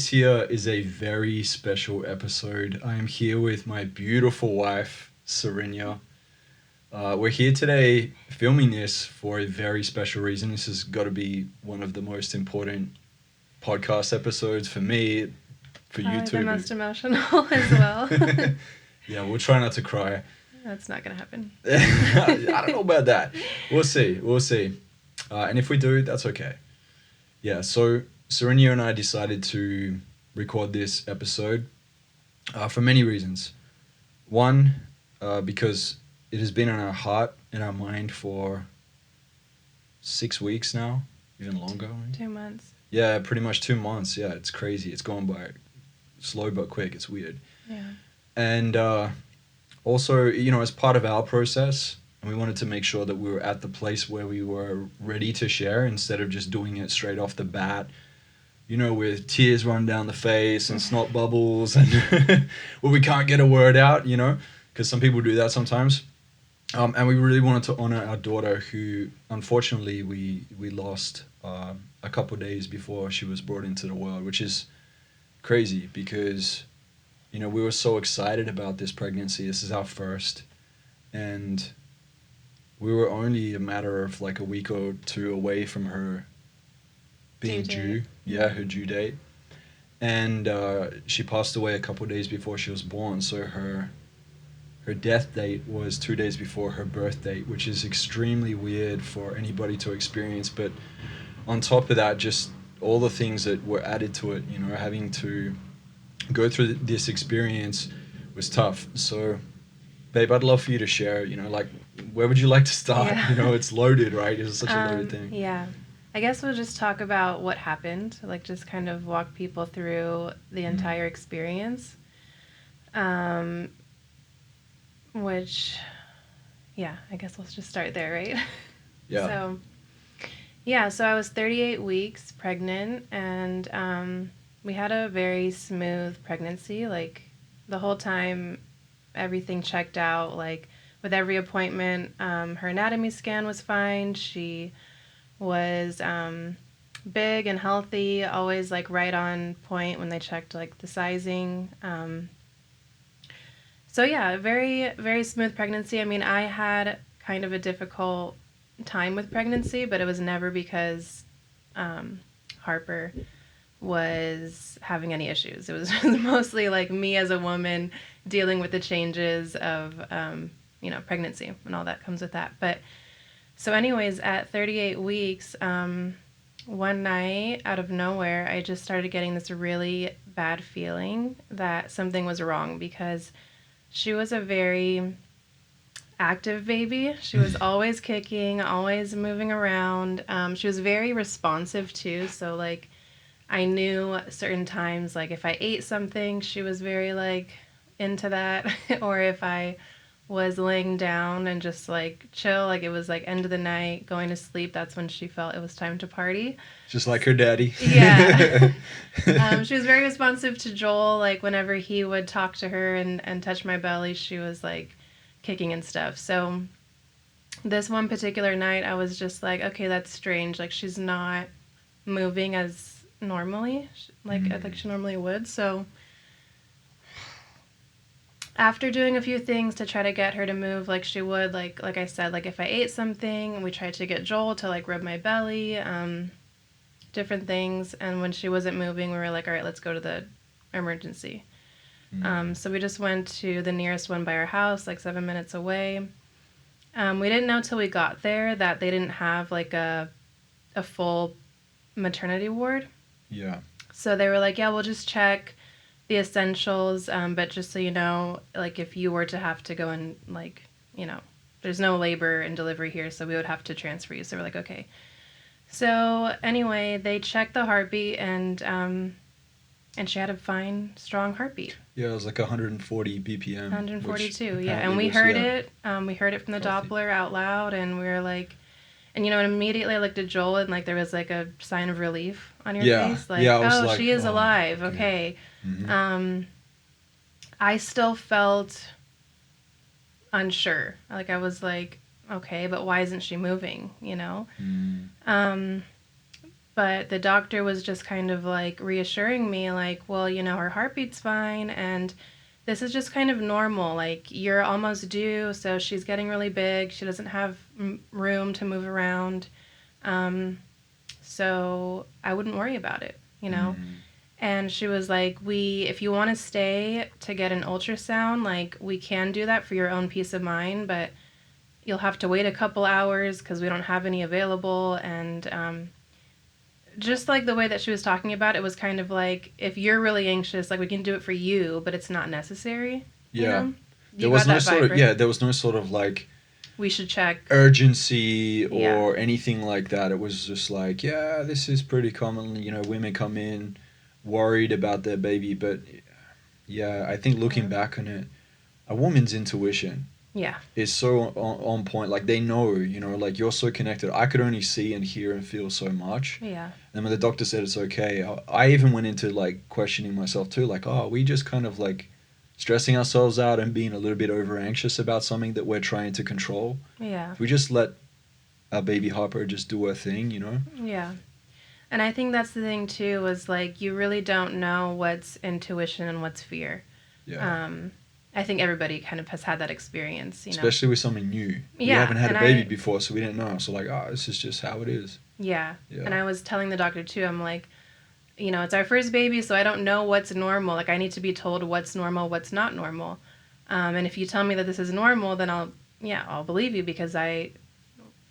This here is a very special episode. I am here with my beautiful wife, Sarinia. We're here today filming this for a very special reason. This has got to be one of the most important podcast episodes for me, for you Probably the too. most emotional as well. Yeah, we'll try not to cry. That's not gonna happen. I don't know about that. We'll see. We'll see. And if we do, that's okay. Yeah, so Sarinia and I decided to record this episode for many reasons. One, because it has been on our heart and our mind for 6 weeks now, even longer. 2 months. Yeah, pretty much 2 months. Yeah, it's crazy. It's going by slow but quick. It's weird. Yeah. And also, as part of our process, and we wanted to make sure that we were at the place where we were ready to share instead of just doing it straight off the bat, with tears run down the face and snot bubbles and where we can't get a word out, because some people do that sometimes. And we really wanted to honor our daughter, who unfortunately we lost a couple of days before she was brought into the world, which is crazy because, we were so excited about this pregnancy. This is our first. And we were only a matter of like a week or two away from her being due. Yeah, her due date. And she passed away a couple of days before she was born. So her death date was 2 days before her birth date, which is extremely weird for anybody to experience. But on top of that, just all the things that were added to it, having to go through this experience was tough. So, babe, I'd love for you to share, where would you like to start? Yeah. It's loaded, right? It's such a loaded thing. Yeah. I guess we'll just talk about what happened, just kind of walk people through the entire experience. Which, yeah, I guess let's just start there, right? Yeah. So I was 38 weeks pregnant, and we had a very smooth pregnancy. The whole time, everything checked out. With every appointment, her anatomy scan was fine. She was big and healthy, always right on point when they checked the sizing. So yeah, very, very smooth pregnancy. I mean, I had kind of a difficult time with pregnancy, but it was never because Harper was having any issues. It was mostly me as a woman dealing with the changes of, pregnancy and all that comes with that. But so anyways, at 38 weeks, one night out of nowhere, I just started getting this really bad feeling that something was wrong because she was a very active baby. She was always kicking, always moving around. She was very responsive too. So I knew certain times, if I ate something, she was very into that. Or if I was laying down and just chill, it was end of the night, going to sleep, that's when she felt it was time to party. Just like her daddy. Yeah. She was very responsive to Joel. Whenever he would talk to her and touch my belly, she was kicking and stuff. So this one particular night, I was just okay, that's strange. She's not moving as normally, I think she normally would. So after doing a few things to try to get her to move like she would, like I said, if I ate something, we tried to get Joel to rub my belly, different things. And when she wasn't moving, we were all right, let's go to the emergency. So we just went to the nearest one by our house, 7 minutes away. We didn't know till we got there that they didn't have a full maternity ward. Yeah. So they were yeah, we'll just check the essentials, but just so you know, if you were to have to go and there's no labor and delivery here, so we would have to transfer you. So we're okay. So anyway, they checked the heartbeat, and she had a fine, strong heartbeat. Yeah, it was 140 BPM. 142, yeah. And we heard it. We heard it from the Doppler out loud, and we were and immediately I looked at Joel, and there was a sign of relief on your face. Oh, she is alive. Okay. Mm-hmm. I still felt unsure. I was okay, but why isn't she moving? But the doctor was just kind of like reassuring me, like, well, her heartbeat's fine, and this is just kind of normal. Like, you're almost due, so she's getting really big. She doesn't have room to move around. So I wouldn't worry about it. And she was like, if you want to stay to get an ultrasound, like, we can do that for your own peace of mind, but you'll have to wait a couple hours because we don't have any available. And just like the way that she was talking about it was kind of like, if you're really anxious, like, we can do it for you, but it's not necessary. Yeah. You got that vibe, right? There was no sort of like We should check. urgency Yeah. or anything like that. It was just like, yeah, this is pretty common. Women come in worried about their baby, but yeah, I think looking back on it, a woman's intuition Yeah. is so on point. Like, they know, like, you're so connected. I could only see and hear and feel so much. Yeah. And when the doctor said it's okay, I even went into like questioning myself too. Like, oh, we just kind of like stressing ourselves out and being a little bit over anxious about something that we're trying to control. Yeah. If we just let our baby Harper just do her thing, Yeah. And I think that's the thing too, was like, you really don't know what's intuition and what's fear. Yeah. I think everybody kind of has had that experience, Especially with something new. We Yeah, haven't had a and baby before, so we didn't know. So like, this is just how it is. Yeah. Yeah. And I was telling the doctor too, I'm like, it's our first baby, so I don't know what's normal. Like, I need to be told what's normal, what's not normal. And if you tell me that this is normal, then I'll believe you, because I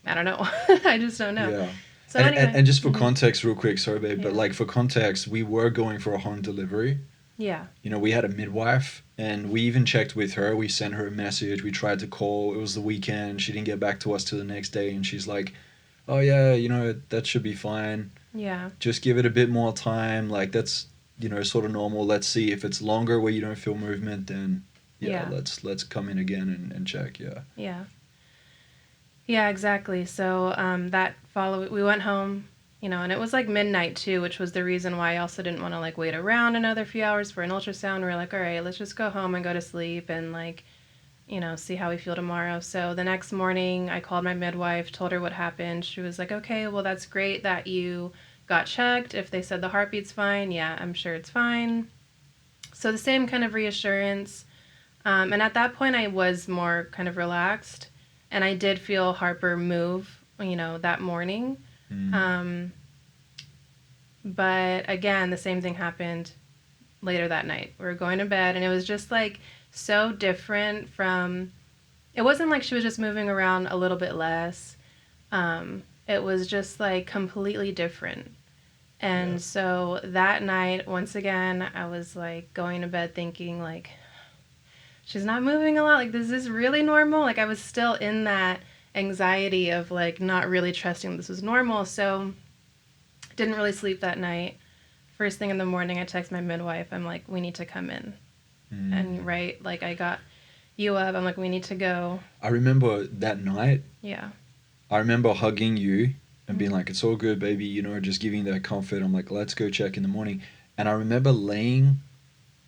don't know. I just don't know. Yeah. So anyway. And just for context, real quick, sorry, babe, but Yeah. like, for context, we were going for a home delivery. Yeah. We had a midwife, and we even checked with her. We sent her a message. We tried to call. It was the weekend. She didn't get back to us till the next day, and she's like, oh yeah, that should be fine. Yeah. Just give it a bit more time. Like, that's, sort of normal. Let's see if it's longer where you don't feel movement, then Yeah. let's come in again and check. Yeah. Yeah. Yeah, exactly. So we went home, and it was like midnight too, which was the reason why I also didn't want to like wait around another few hours for an ultrasound. We were like, all right, let's just go home and go to sleep and like, see how we feel tomorrow. So the next morning I called my midwife, told her what happened. She was like, okay, well, that's great that you got checked. If they said the heartbeat's fine, yeah, I'm sure it's fine. So the same kind of reassurance. And at that point I was more kind of relaxed. And I did feel Harper move, that morning. But again, the same thing happened later that night. We were going to bed, and it was just like so different from. It wasn't like she was just moving around a little bit less. It was just like completely different. And so that night, once again, I was like going to bed thinking like, she's not moving a lot. Like, is this really normal? Like, I was still in that anxiety of like not really trusting this was normal. So didn't really sleep that night. First thing in the morning, I text my midwife. I'm like, we need to come in. And like, I got you up. I'm like, we need to go. I remember that night. Yeah. I remember hugging you and being like, it's all good, baby, just giving that comfort. I'm like, let's go check in the morning. And I remember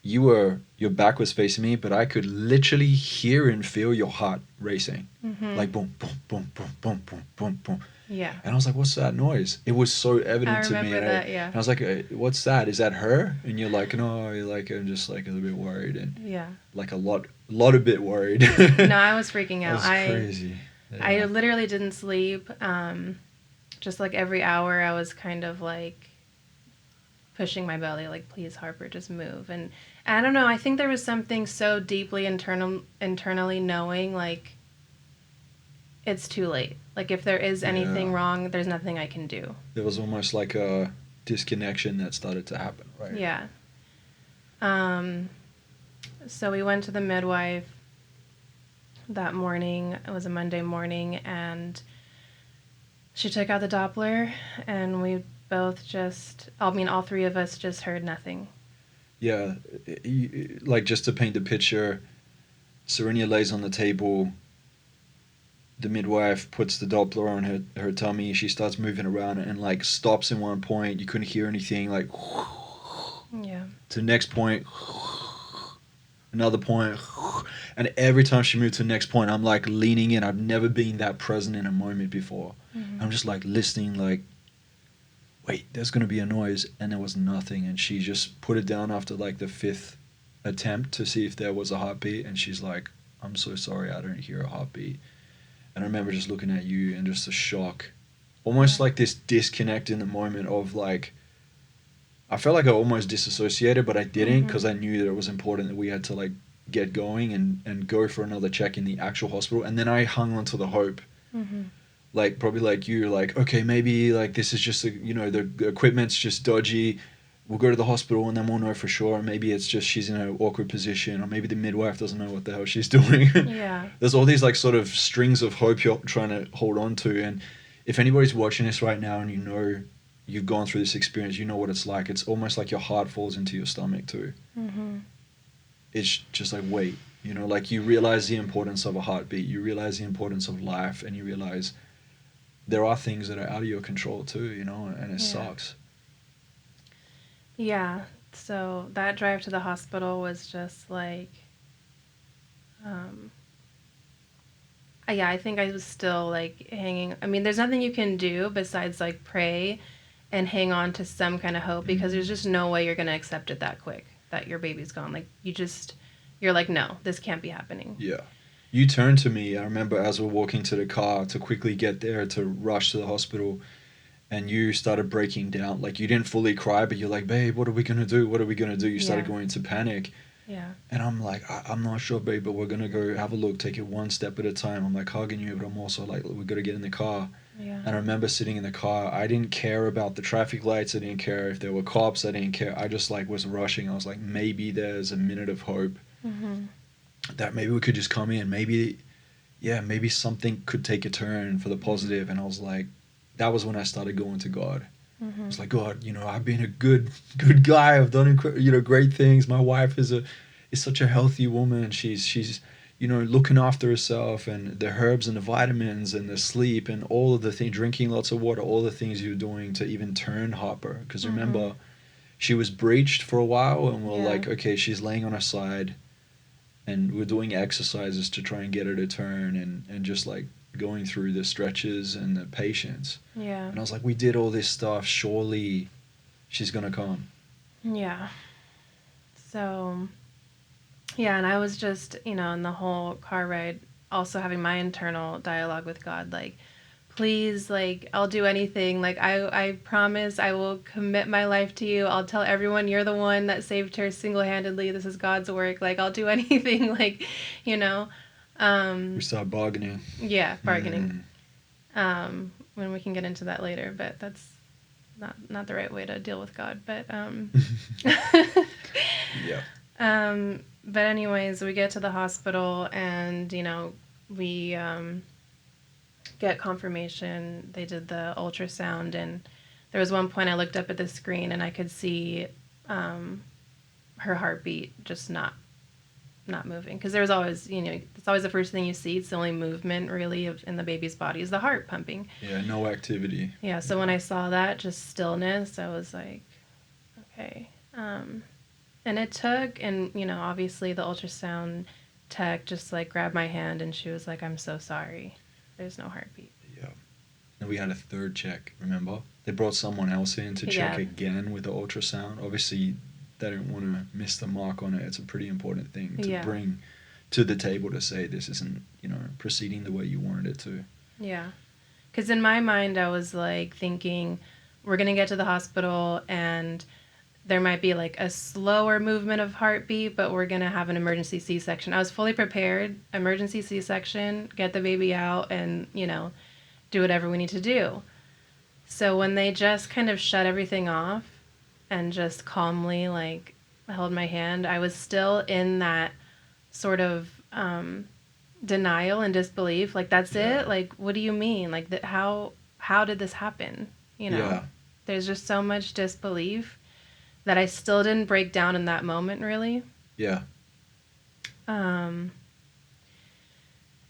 your back was facing me, but I could literally hear and feel your heart racing. Like, boom, boom, boom, boom, boom, boom, boom, boom. Yeah. And I was like, what's that noise? It was so evident to me. I remember that, yeah. And I was like, what's that? Is that her? And you're like, no, I'm just like a little bit worried. And yeah. Like a lot a bit worried. No, I was freaking out. That was crazy. Yeah. I literally didn't sleep. Just like every hour I was kind of like pushing my belly, like, please, Harper, just move. And I don't know, I think there was something so deeply internally knowing, like, it's too late. Like, if there is anything wrong, there's nothing I can do. There was almost like a disconnection that started to happen, right? Yeah. So we went to the midwife that morning. It was a Monday morning, and she took out the Doppler, and we both all three of us just heard nothing. Yeah. Like, just to paint the picture, Sarinia lays on the table. The midwife puts the Doppler on her tummy. She starts moving around and like stops in one point. You couldn't hear anything. Like, yeah. To the next point, another point, and every time she moved to the next point, I'm like leaning in. I've never been that present in a moment before. I'm just like listening. Like, wait, there's going to be a noise. And there was nothing. And she just put it down after like the fifth attempt to see if there was a heartbeat. And she's like, I'm so sorry, I don't hear a heartbeat. And I remember just looking at you and just the shock, almost Yeah. like this disconnect in the moment of like, I felt like I almost disassociated, but I didn't because I knew that it was important that we had to like get going and go for another check in the actual hospital. And then I hung on to the hope, Mm-hmm. like probably like you, like, okay, maybe like this is just a, the equipment's just dodgy. We'll go to the hospital and then we'll know for sure. Maybe it's just she's in an awkward position, or maybe the midwife doesn't know what the hell she's doing. Yeah. There's all these like sort of strings of hope you're trying to hold on to. And if anybody's watching this right now and you've gone through this experience, you know what it's like. It's almost like your heart falls into your stomach too. Mm-hmm. It's just like, wait, like you realize the importance of a heartbeat, you realize the importance of life, and you realize there are things that are out of your control too, and it Yeah. sucks. Yeah. So that drive to the hospital was just like, um, yeah, I think I was still like hanging. I mean, there's nothing you can do besides like pray and hang on to some kind of hope, because there's just no way you're going to accept it that quick that your baby's gone. Like, you're like, no, this can't be happening. Yeah. You turned to me, I remember, as we're walking to the car to quickly get there to rush to the hospital, and you started breaking down. Like, you didn't fully cry, but you're like, babe, what are we going to do? What are we going to do? You started Yeah. going into panic. Yeah. And I'm like, I'm not sure, babe, but we're going to go have a look, take it one step at a time. I'm like hugging you, but I'm also like, we got to get in the car. Yeah. And I remember sitting in the car. I didn't care about the traffic lights. I didn't care if there were cops. I didn't care. I just like was rushing. I was like, maybe there's a minute of hope Mm-hmm. that maybe we could just come in. Maybe, yeah, maybe something could take a turn for the positive. And I was like, that was when I started going to God. I Mm-hmm. was like, God, I've been a good guy. I've done great things. My wife is such a healthy woman. She's looking after herself, and the herbs and the vitamins and the sleep and all of the things, drinking lots of water, all the things you're doing to even turn Harper. Because Mm-hmm. remember, she was breached for a while, and we're Yeah. like, okay, she's laying on her side, and we're doing exercises to try and get her to turn, and just like going through the stretches and the patience. Yeah. And I was like, we did all this stuff. Surely she's gonna come. Yeah. So, yeah, and I was just, in the whole car ride, also having my internal dialogue with God, like, please, like, I'll do anything. Like, I promise I will commit my life to you. I'll tell everyone you're the one that saved her single-handedly. This is God's work. Like, I'll do anything, like, you know. We start bargaining. Yeah, bargaining. Mm. When we can get into that later, but that's not the right way to deal with God. But Yeah. but anyways, we get to the hospital, and we get confirmation. They did the ultrasound, and there was one point I looked up at the screen and I could see her heartbeat just not moving, because there was always, it's always the first thing you see. It's the only movement really in the baby's body is the heart pumping. Yeah, no activity. Yeah, so when I saw that, just stillness, I was like, okay. And it took, and obviously the ultrasound tech just like grabbed my hand and she was like, I'm so sorry, there's no heartbeat. Yeah. And we had a third check, remember? They brought someone else in to check Yeah. again with the ultrasound. Obviously, they didn't want to miss the mark on it. It's a pretty important thing to Yeah. bring to the table to say this isn't, proceeding the way you wanted it to. Yeah. Because in my mind, I was like thinking, we're going to get to the hospital and there might be like a slower movement of heartbeat, but we're going to have an emergency C-section. I was fully prepared. Emergency C-section, get the baby out, and, do whatever we need to do. So when they just kind of shut everything off and just calmly like held my hand, I was still in that sort of denial and disbelief. Like, that's Yeah. it? Like, what do you mean? Like, how did this happen? Yeah. There's just so much disbelief that I still didn't break down in that moment, really. Yeah.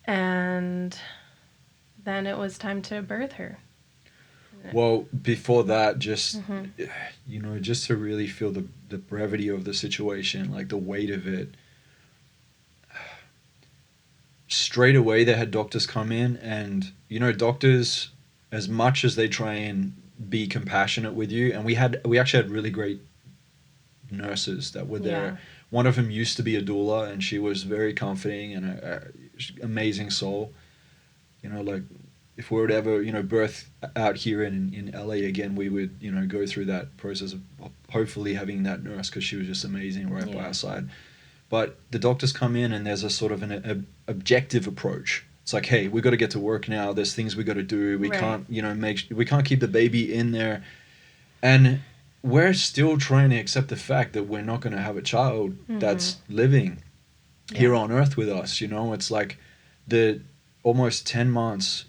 And then it was time to birth her. Well, before that, just Mm-hmm. just to really feel the brevity of the situation, like the weight of it. Straight away, they had doctors come in, and doctors, as much as they try and be compassionate with you. And we actually had really great nurses that were Yeah. there. One of them used to be a doula, and she was very comforting and amazing soul. You know, like if we were to ever, birth out here in LA again, we would, go through that process of hopefully having that nurse, because she was just amazing right by Yeah. our side. But the doctors come in and there's a sort of an objective approach. It's like, hey, we got to get to work now. There's things we got to do. We Right. can't, we can't keep the baby in there. And we're still trying to accept the fact that we're not going to have a child that's living here Yeah. on earth with us. It's like the almost 10 months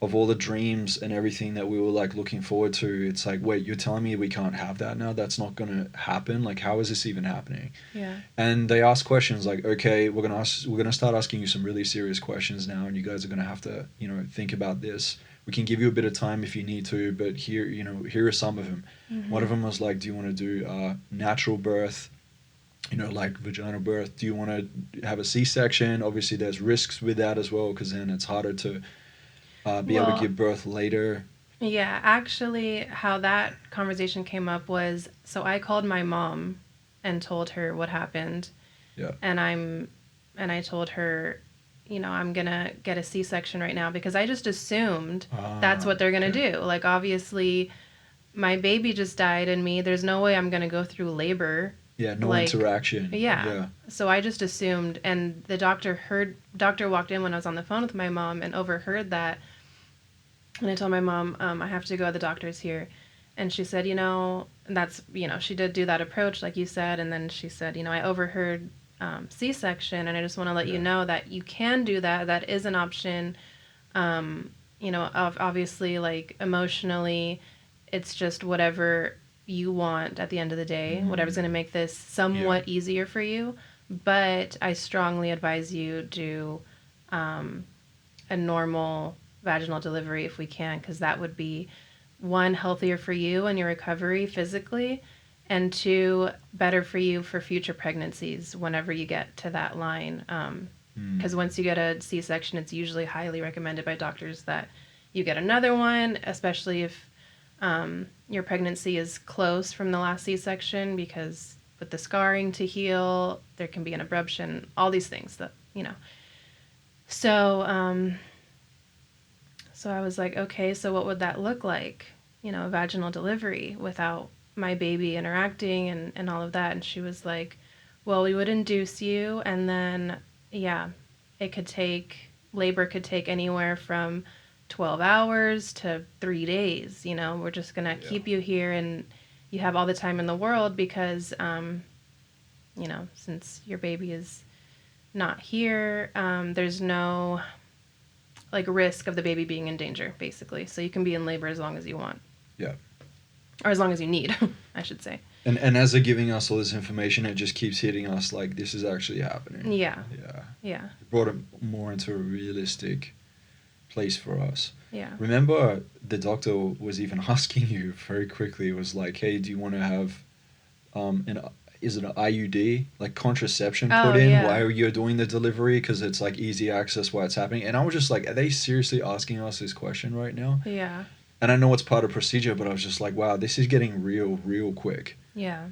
of all the dreams and everything that we were like looking forward to. It's like, wait, you're telling me we can't have that now? That's not going to happen. Like, how is this even happening? Yeah. And they ask questions like, okay, we're going to start asking you some really serious questions now, and you guys are going to have to, think about this. We can give you a bit of time if you need to, but here are some of them. One of them was like, do you want to do natural birth? Like vaginal birth. Do you want to have a C-section? Obviously, there's risks with that as well, because then it's harder to be able to Well, give birth later. yeah, actually, how that conversation came up was, so I called my mom and told her what happened. Yeah. And I told her, I'm gonna get a C-section right now, because I just assumed that's what they're gonna do. Like, obviously, my baby just died in me. There's no way I'm gonna go through labor. Yeah, no Like, interaction. Yeah. So I just assumed, and the doctor walked in when I was on the phone with my mom and overheard that. And I told my mom, I have to go. The doctor's here. And she said, that's, she did do that approach, like you said. And then she said, I overheard C-section, and I just want to let you know that you can do that. That is an option. Obviously, like, emotionally, it's just whatever you want at the end of the day, whatever's going to make this somewhat easier for you. But I strongly advise you do a normal vaginal delivery if we can, because that would be, one, healthier for you and your recovery physically, and two, better for you for future pregnancies whenever you get to that line. Because once you get a C-section, it's usually highly recommended by doctors that you get another one, especially if your pregnancy is close from the last C-section, because with the scarring to heal, there can be an abruption, all these things that, So, so I was like, okay, so what would that look like? A vaginal delivery without my baby interacting and all of that. And she was like, well, we would induce you, and then, yeah, labor could take anywhere from 12 hours to 3 days. We're just going to keep you here, and you have all the time in the world, because, since your baby is not here, there's no, like, risk of the baby being in danger, basically. So you can be in labor as long as you want. Yeah. Or as long as you need, I should say. And as they're giving us all this information, it just keeps hitting us like this is actually happening. Yeah. Yeah. Yeah. It brought it more into a realistic place for us. Yeah. Remember, the doctor was even asking you very quickly. It was like, hey, do you want to have is it an IUD, like contraception put in while you're doing the delivery, because it's like easy access while it's happening? And I was just like, are they seriously asking us this question right now? Yeah. And I know it's part of procedure, but I was just like, wow, this is getting real quick. Yeah.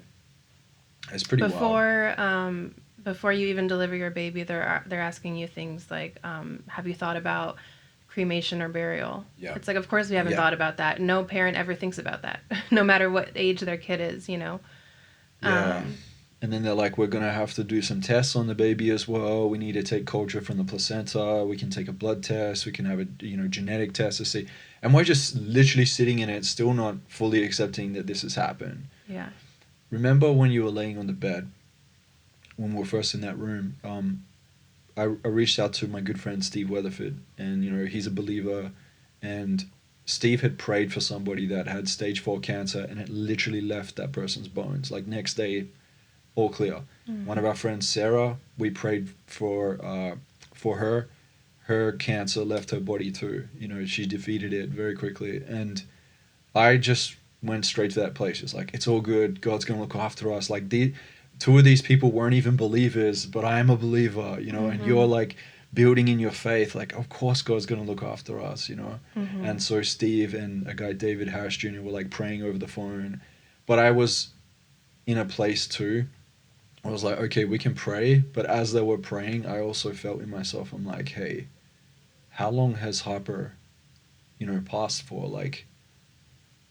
It's pretty wild. Before you even deliver your baby, they're asking you things like, have you thought about cremation or burial? Yeah. It's like, of course we haven't thought about that. No parent ever thinks about that, no matter what age their kid is, Yeah. And then they're like, we're going to have to do some tests on the baby as well. We need to take culture from the placenta. We can take a blood test. We can have a genetic test to see. And we're just literally sitting in it, still not fully accepting that this has happened. Yeah. Remember when you were laying on the bed, when we were first in that room, I reached out to my good friend Steve Weatherford, and he's a believer, and Steve had prayed for somebody that had stage 4 cancer, and it literally left that person's bones. Like, next day, all clear. One of our friends, Sarah, we prayed for her. Her cancer left her body too. She defeated it very quickly, and I just went straight to that place. It's like, it's all good. God's gonna look after us. Like, two of these people weren't even believers, but I am a believer. And you're like building in your faith, like, of course God's going to look after us, Mm-hmm. And so Steve and a guy, David Harris Jr., were like praying over the phone. But I was in a place too. I was like, okay, we can pray. But as they were praying, I also felt in myself, I'm like, hey, how long has Harper, passed for? Like,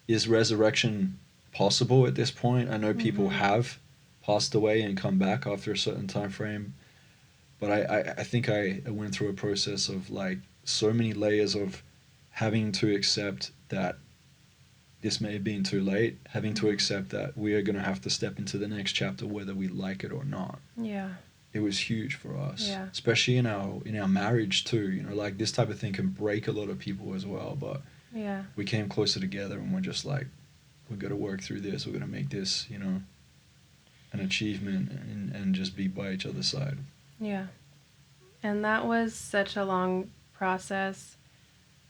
is resurrection possible at this point? I know people Mm-hmm. have passed away and come back after a certain time frame, but I think I went through a process of like so many layers of having to accept that this may have been too late, having to accept that we are going to have to step into the next chapter whether we like it or not. Yeah. It was huge for us, Yeah. especially in our marriage too. Like this type of thing can break a lot of people as well, but Yeah. we came closer together and we're just like, we've got to work through this. We're going to make this, an achievement and just be by each other's side. Yeah. And that was such a long process.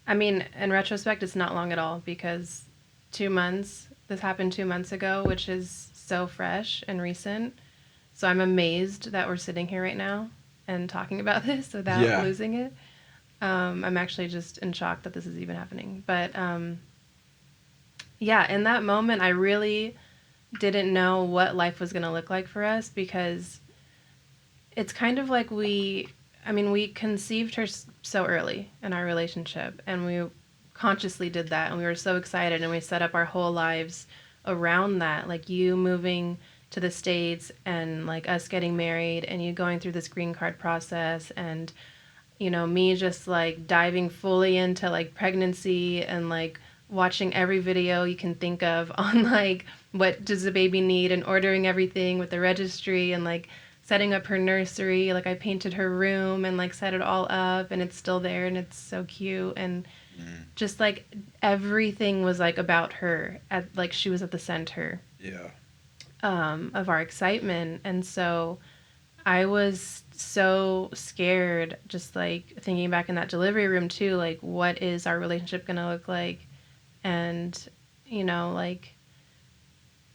I mean, in retrospect, it's not long at all because 2 months, this happened 2 months ago, which is so fresh and recent. So I'm amazed that we're sitting here right now and talking about this without Yeah. losing it. I'm actually just in shock that this is even happening. But yeah, in that moment, I really didn't know what life was going to look like for us because it's kind of like we conceived her so early in our relationship and we consciously did that and we were so excited and we set up our whole lives around that, like you moving to the States and like us getting married and you going through this green card process and me just like diving fully into like pregnancy and like watching every video you can think of on like what does the baby need and ordering everything with the registry and like setting up her nursery. Like I painted her room and like set it all up and it's still there and it's so cute and just like everything was like about her at like she was at the center Yeah. of our excitement. And so I was so scared just like thinking back in that delivery room too, like what is our relationship going to look like and like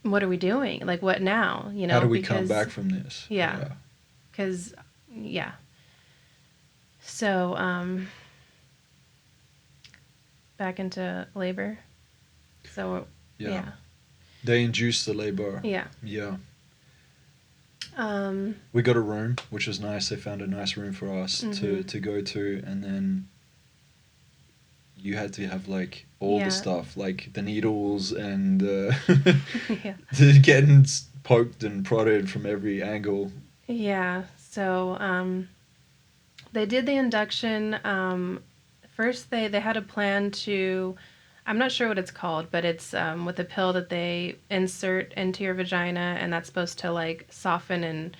what are we doing, like what now, How do we because come back from this? yeah, because yeah. So back into labor. So yeah. They induced the labor. Yeah. Yeah. We got a room, which was nice. They found a nice room for us to go to, and then you had to have like all the stuff, like the needles and yeah. getting poked and prodded from every angle. Yeah. So they did the induction. First, they had a plan to. I'm not sure what it's called, but it's with a pill that they insert into your vagina, and that's supposed to like soften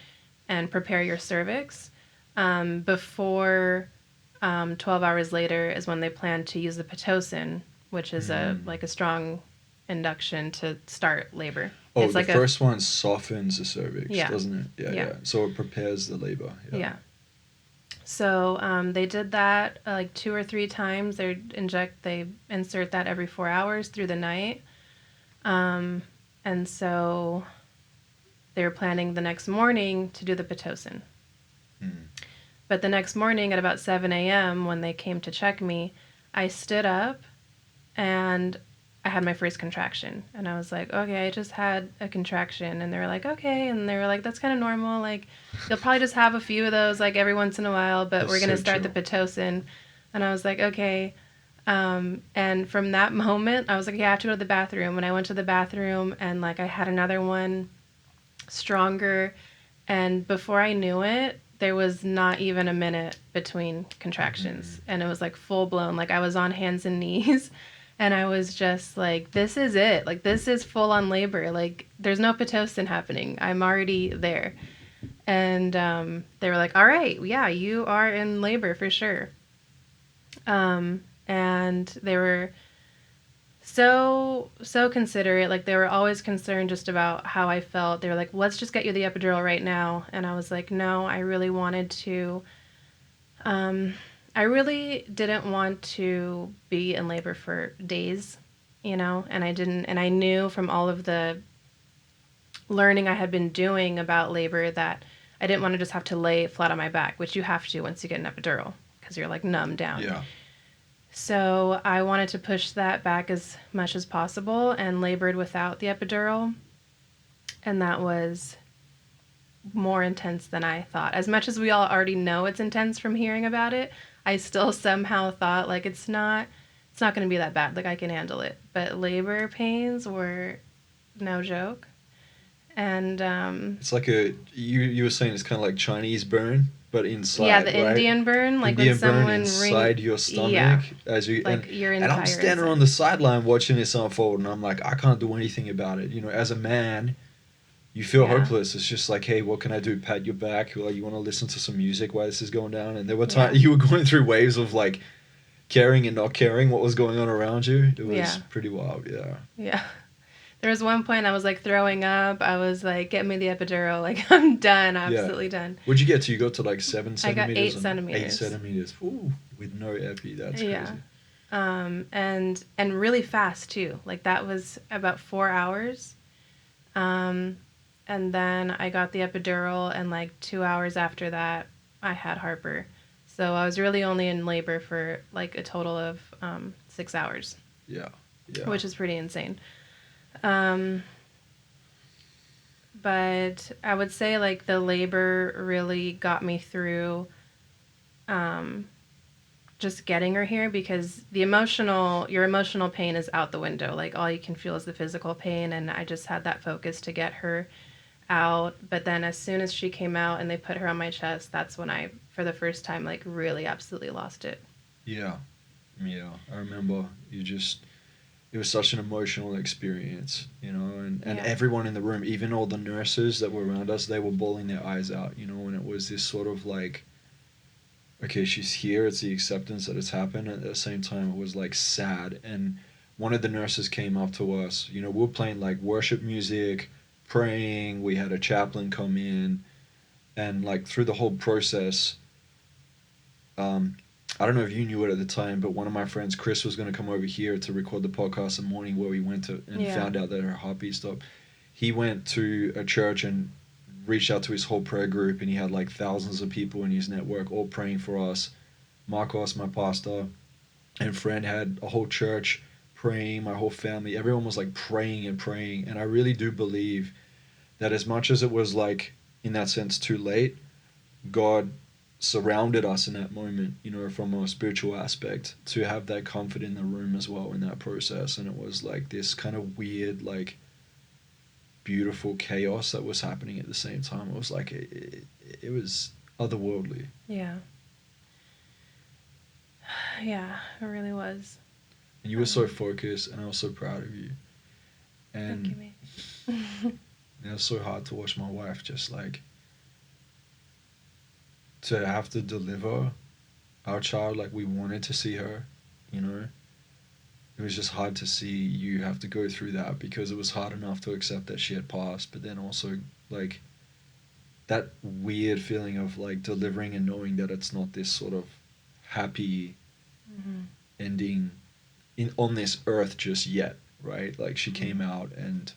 and prepare your cervix. Before 12 hours later is when they plan to use the Pitocin, which is a strong induction to start labor. Oh, it's like the first one softens the cervix, doesn't it? Yeah. So it prepares the labor. Yeah. So they did that like 2 or 3 times. They insert that every 4 hours through the night. And so they were planning the next morning to do the Pitocin. But the next morning at about 7 a.m. when they came to check me, I stood up and I had my first contraction. And I was like, okay, I just had a contraction. And they were like, okay. And they were like, that's kind of normal. Like, you'll probably just have a few of those, like, every once in a while. But we're going to start the Pitocin. And I was like, okay. And from that moment, I was like, yeah, I have to go to the bathroom. And I went to the bathroom and, like, I had another one stronger. And before I knew it, there was not even a minute between contractions. And it was, like, full-blown. Like, I was on hands and knees. And I was just like, this is it. Like, this is full-on labor. Like, there's no Pitocin happening. I'm already there. And they were like, all right, yeah, you are in labor for sure. And they were so considerate. Like, they were always concerned just about how I felt. They were like, let's just get you the epidural right now. And I was like, no, I really wanted to... I really didn't want to be in labor for days, and I knew from all of the learning I had been doing about labor that I didn't want to just have to lay flat on my back, which you have to once you get an epidural because you're like numb down. Yeah. So I wanted to push that back as much as possible and labored without the epidural. And that was more intense than I thought. As much as we all already know it's intense from hearing about it, I still somehow thought like it's not going to be that bad. Like I can handle it. But labor pains were no joke. And It's like you were saying it's kind of like Chinese burn, but inside, yeah, the right? Indian burn, like Indian when burn someone inside your stomach yeah, as you like your and I'm entire standing inside. on the sideline watching this unfold, and I'm like, I can't do anything about it. You know, as a man, you feel Yeah. hopeless. It's just like, hey, what can I do? Pat your back. Like, you want to listen to some music while this is going down. And there were Yeah. times you were going through waves of like caring and not caring what was going on around you. It was Yeah. pretty wild. Yeah. Yeah. There was one point I was like throwing up. I was like, get me the epidural. Like, I'm done. Yeah. Absolutely done. What'd you get to? You got to like 7 I centimeters? got 8 and centimeters. 8 centimeters. Ooh, with no epi. That's Yeah. crazy. And really fast too. Like that was about 4 hours. And then I got the epidural, and like 2 hours after that, I had Harper. So I was really only in labor for like a total of 6 hours. Yeah. Yeah. Which is pretty insane. But I would say like the labor really got me through just getting her here, because your emotional pain is out the window. Like all you can feel is the physical pain, and I just had that focus to get her out. But then as soon as she came out and they put her on my chest, that's when I, for the first time, like really absolutely lost it. Yeah. Yeah. I remember it was such an emotional experience, you know, and Yeah. everyone in the room, even all the nurses that were around us, they were bawling their eyes out, you know, and it was this sort of like, okay, she's here, it's the acceptance that it's happened. At the same time, it was like sad. And one of the nurses came up to us, you know, we were playing like worship music, praying, we had a chaplain come in, and like through the whole process, um, I don't know if you knew it at the time, but one of my friends, Chris, was going to come over here to record the podcast in the morning where we went to and Yeah. found out that her heartbeat stopped. He went to a church and reached out to his whole prayer group, and he had like thousands of people in his network all praying for us. Marcos, my pastor, and friend had a whole church praying, my whole family. Everyone was like praying and praying. And I really do believe that as much as it was like, in that sense, too late, God surrounded us in that moment, you know, from a spiritual aspect, to have that comfort in the room as well in that process. And it was like this kind of weird, like beautiful chaos that was happening at the same time. It was like it was otherworldly. Yeah. Yeah, it really was. And you were so focused, and I was so proud of you. Thank you, And mate. it was so hard to watch my wife just like to have to deliver our child like we wanted to see her, you know. It was just hard to see you have to go through that, because it was hard enough to accept that she had passed, but then also like that weird feeling of like delivering and knowing that it's not this sort of happy Mm-hmm. ending on this earth just yet, right? Like she came out and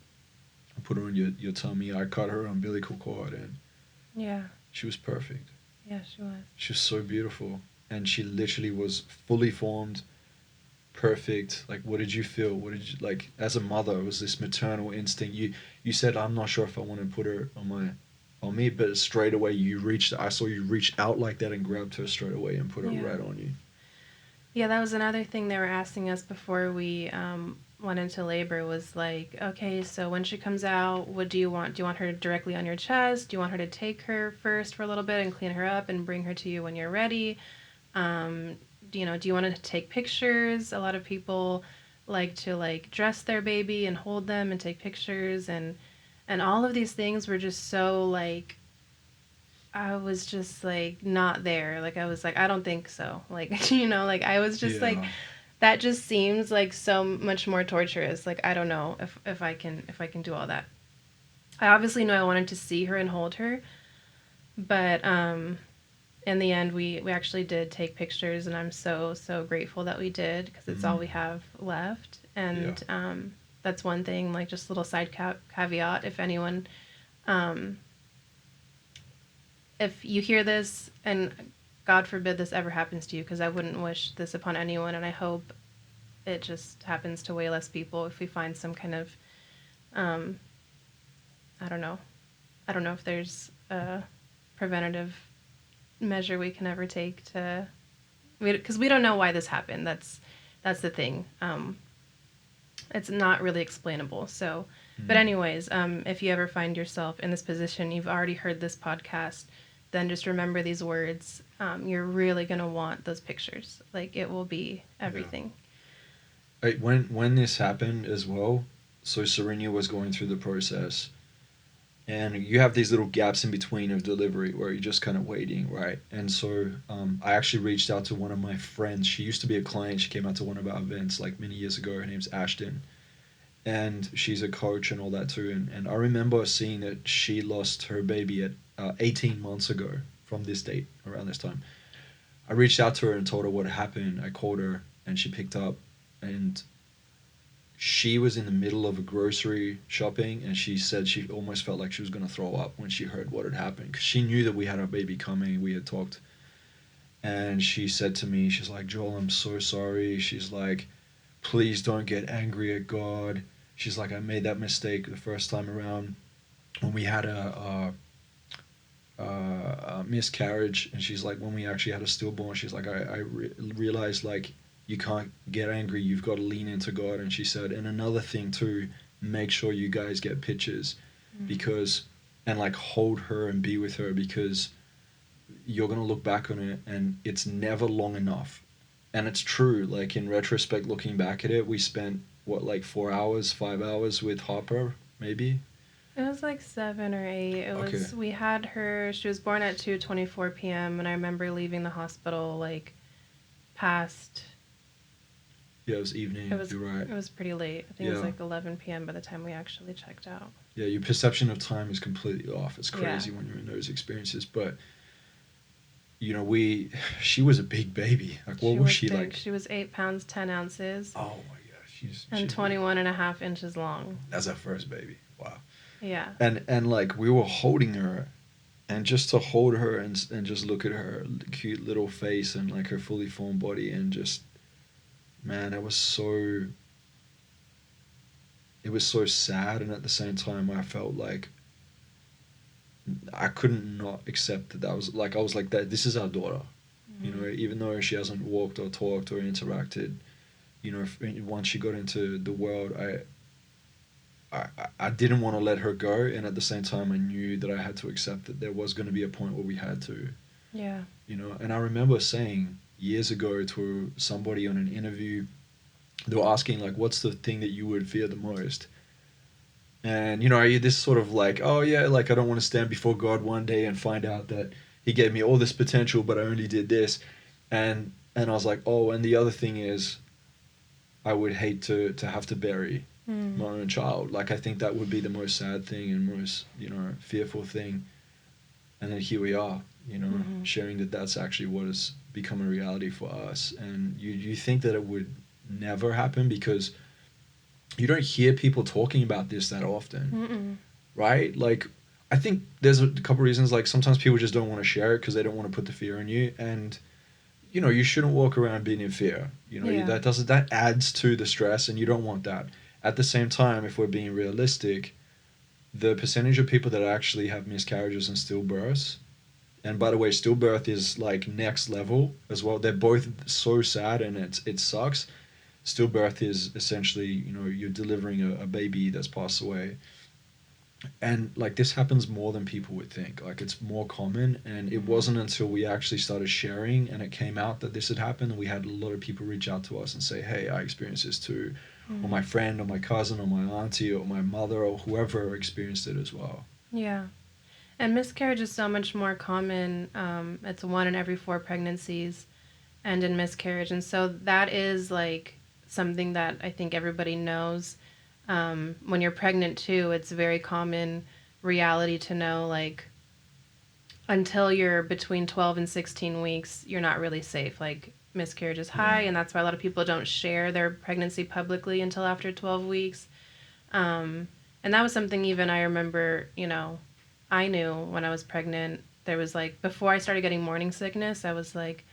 put her on your tummy. I cut her umbilical cord, and Yeah. she was perfect. Yeah, she was. She was so beautiful, and she literally was fully formed, perfect. Like, what did you feel? What did you like as a mother? It was this maternal instinct. You said, I'm not sure if I want to put her on me, but straight away I saw you reach out like that and grabbed her straight away and put her Yeah. right on you. Yeah, that was another thing they were asking us before we went into labor, was like, okay, so when she comes out, what do you want? Do you want her directly on your chest? Do you want her to take her first for a little bit and clean her up and bring her to you when you're ready? Do you want to take pictures? A lot of people like to like dress their baby and hold them and take pictures, and all of these things were just so like, I was just like not there. Like I was like, I don't think so. Like like I was just like, Yeah. that just seems like so much more torturous. Like I don't know if I can do all that. I obviously know I wanted to see her and hold her, but in the end we actually did take pictures, and I'm so grateful that we did, because it's all we have left. And that's one thing, like just a little side caveat, if anyone if you hear this, and God forbid this ever happens to you, because I wouldn't wish this upon anyone, and I hope it just happens to way less people if we find some kind of, um, I don't know. I don't know if there's a preventative measure we can ever take to, because we don't know why this happened. That's the thing. It's not really explainable. So, but anyways, if you ever find yourself in this position, you've already heard this podcast, then just remember these words. You're really gonna want those pictures. Like it will be everything. When this happened as well, so Sarinia was going through the process, and you have these little gaps in between of delivery where you're just kind of waiting, right? And so I actually reached out to one of my friends. She used to be a client. She came out to one of our events like many years ago. Her name's Ashton, and she's a coach and all that too. And I remember seeing that she lost her baby at 18 months ago from this date around this time. I reached out to her and told her what happened. I called her and she picked up, and she was in the middle of a grocery shopping, and she said she almost felt like she was going to throw up when she heard what had happened, because she knew that we had our baby coming. We had talked, and she said to me, she's like, Joel, I'm so sorry. She's like, please don't get angry at God. She's like, I made that mistake the first time around when we had a miscarriage. And she's like, when we actually had a stillborn, she's like, I realized like you can't get angry, you've got to lean into God. And she said, and another thing too, make sure you guys get pictures, because, and like hold her and be with her, because you're going to look back on it and it's never long enough. And it's true, like in retrospect, looking back at it, we spent what, like 4 hours, 5 hours with Harper, maybe. It was like 7 or 8. It Okay. was, we had her, she was born at 2:24 p.m. and I remember leaving the hospital like past, Yeah, it was evening. You're right. it was pretty late. I think it was Yeah. like 11 p.m. by the time we actually checked out. Yeah, your perception of time is completely off. It's Yeah. crazy when you're in those experiences. But you know, we she was a big baby. Like, what was she big. like? She was 8 pounds 10 ounces Oh my gosh, and she's 21 and a half inches long. That's our first baby. Wow. Yeah. And like we were holding her, and just to hold her and just look at her cute little face and like her fully formed body, and just, man, it was so sad. And at the same time I felt like I couldn't not accept that was like, I was like, that this is our daughter. You know, even though she hasn't walked or talked or interacted, you know, once she got into the world, I didn't want to let her go, and at the same time I knew that I had to accept that there was going to be a point where we had to. Yeah. You know, and I remember saying years ago to somebody on an interview, they were asking like, what's the thing that you would fear the most? And you know, you this sort of like, oh yeah, like I don't want to stand before God one day and find out that he gave me all this potential but I only did this. And I was like, oh, and the other thing is I would hate to have to bury my own child. Like, I think that would be the most sad thing and most, you know, fearful thing. And then here we are, you know, sharing that that's actually what has become a reality for us. And you think that it would never happen, because you don't hear people talking about this that often. Right? Like, I think there's a couple reasons. Like, sometimes people just don't want to share it because they don't want to put the fear on you. And you know, you shouldn't walk around being in fear. You know, that adds to the stress, and you don't want that. At the same time, if we're being realistic, the percentage of people that actually have miscarriages and stillbirths, and by the way, stillbirth is like next level as well. They're both so sad, and it sucks. Stillbirth is essentially, you know, you're delivering a baby that's passed away. And like, this happens more than people would think. Like, it's more common, and it wasn't until we actually started sharing and it came out that this had happened, and we had a lot of people reach out to us and say, hey, I experienced this too, or my friend or my cousin or my auntie or my mother or whoever experienced it as well. Yeah. And miscarriage is so much more common. It's 1 in every 4 pregnancies end in miscarriage. And so that is like something that I think everybody knows. When you're pregnant too, it's very common reality to know, like, until you're between 12 and 16 weeks, you're not really safe. Like, miscarriage is high, and that's why a lot of people don't share their pregnancy publicly until after 12 weeks. And that was something even I remember, you know, I knew when I was pregnant There was like, before I started getting morning sickness, I was like,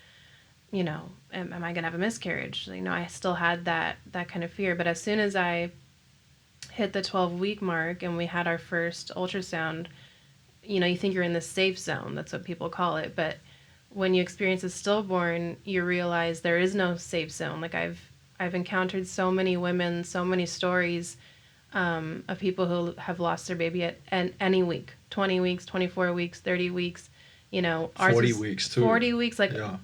am I gonna have a miscarriage? I still had that kind of fear. But as soon as I hit the 12-week mark and we had our first ultrasound, you think you're in the safe zone. That's what people call it. But when you experience a stillborn, you realize there is no safe zone. Like I've encountered so many women, so many stories of people who have lost their baby at any week, 20 weeks, 24 weeks, 30 weeks. Ours 40 was weeks too. 40 weeks, like Yeah.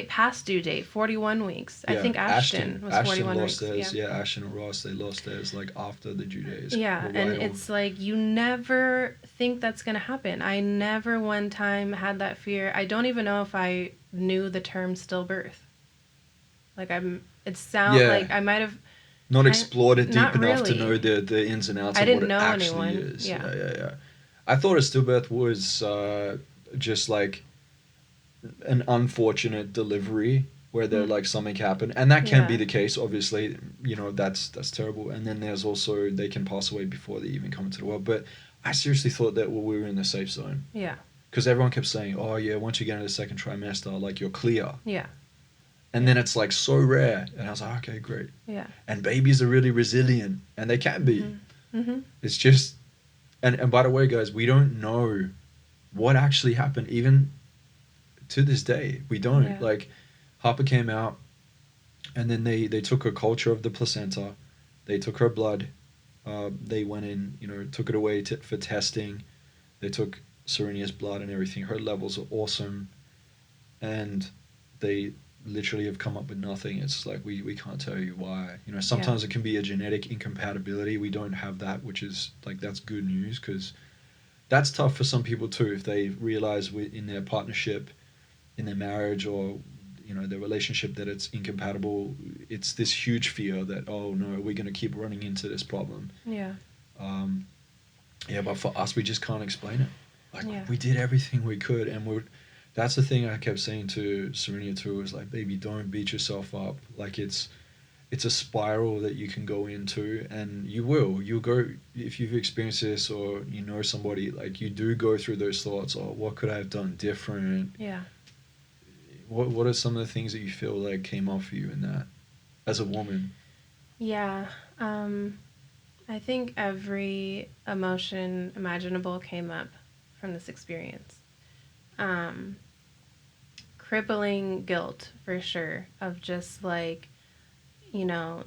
past due date, 41 weeks. I think Ashton was 41 lost weeks. theirs. Yeah, Ashton and Ross, they lost theirs like after the due days. Yeah, and it's like you never think that's going to happen. I never one time had that fear. I don't even know if I knew the term stillbirth. Like like I might have not explored it deep not enough to really. know the ins and outs I of didn't what it know actually anyone. is. Yeah. Yeah. I thought a stillbirth was just like an unfortunate delivery where there like something happened, and that can be the case. Obviously, that's terrible. And then there's also they can pass away before they even come into the world. But I seriously thought that we were in the safe zone. Yeah. Because everyone kept saying, "Oh yeah, once you get into the second trimester, like you're clear." Yeah. And then it's like so rare, and I was like, "Okay, great." Yeah. And babies are really resilient, and they can be. Mm-hmm. It's just, and by the way, guys, we don't know what actually happened, even to this day. We don't. Yeah. Like, Harper came out, and then they took a culture of the placenta, they took her blood, they went in, took it away for testing. They took Sarinia's blood and everything. Her levels are awesome, and they literally have come up with nothing. It's like we can't tell you why. Sometimes it can be a genetic incompatibility. We don't have that, which is like that's good news, because that's tough for some people too if they realize in their partnership, in their marriage, or their relationship, that it's incompatible. It's this huge fear that, oh no, we're going to keep running into this problem. Yeah. But for us, we just can't explain it. Like we did everything we could, and that's the thing I kept saying to Sarinia too, is like, baby, don't beat yourself up. Like it's a spiral that you can go into, and you'll go, if you've experienced this or somebody, like you do go through those thoughts, oh, what could I have done different? Yeah. What are some of the things that you feel like came off you in that as a woman? Yeah. I think every emotion imaginable came up from this experience. Crippling guilt, for sure, of just like,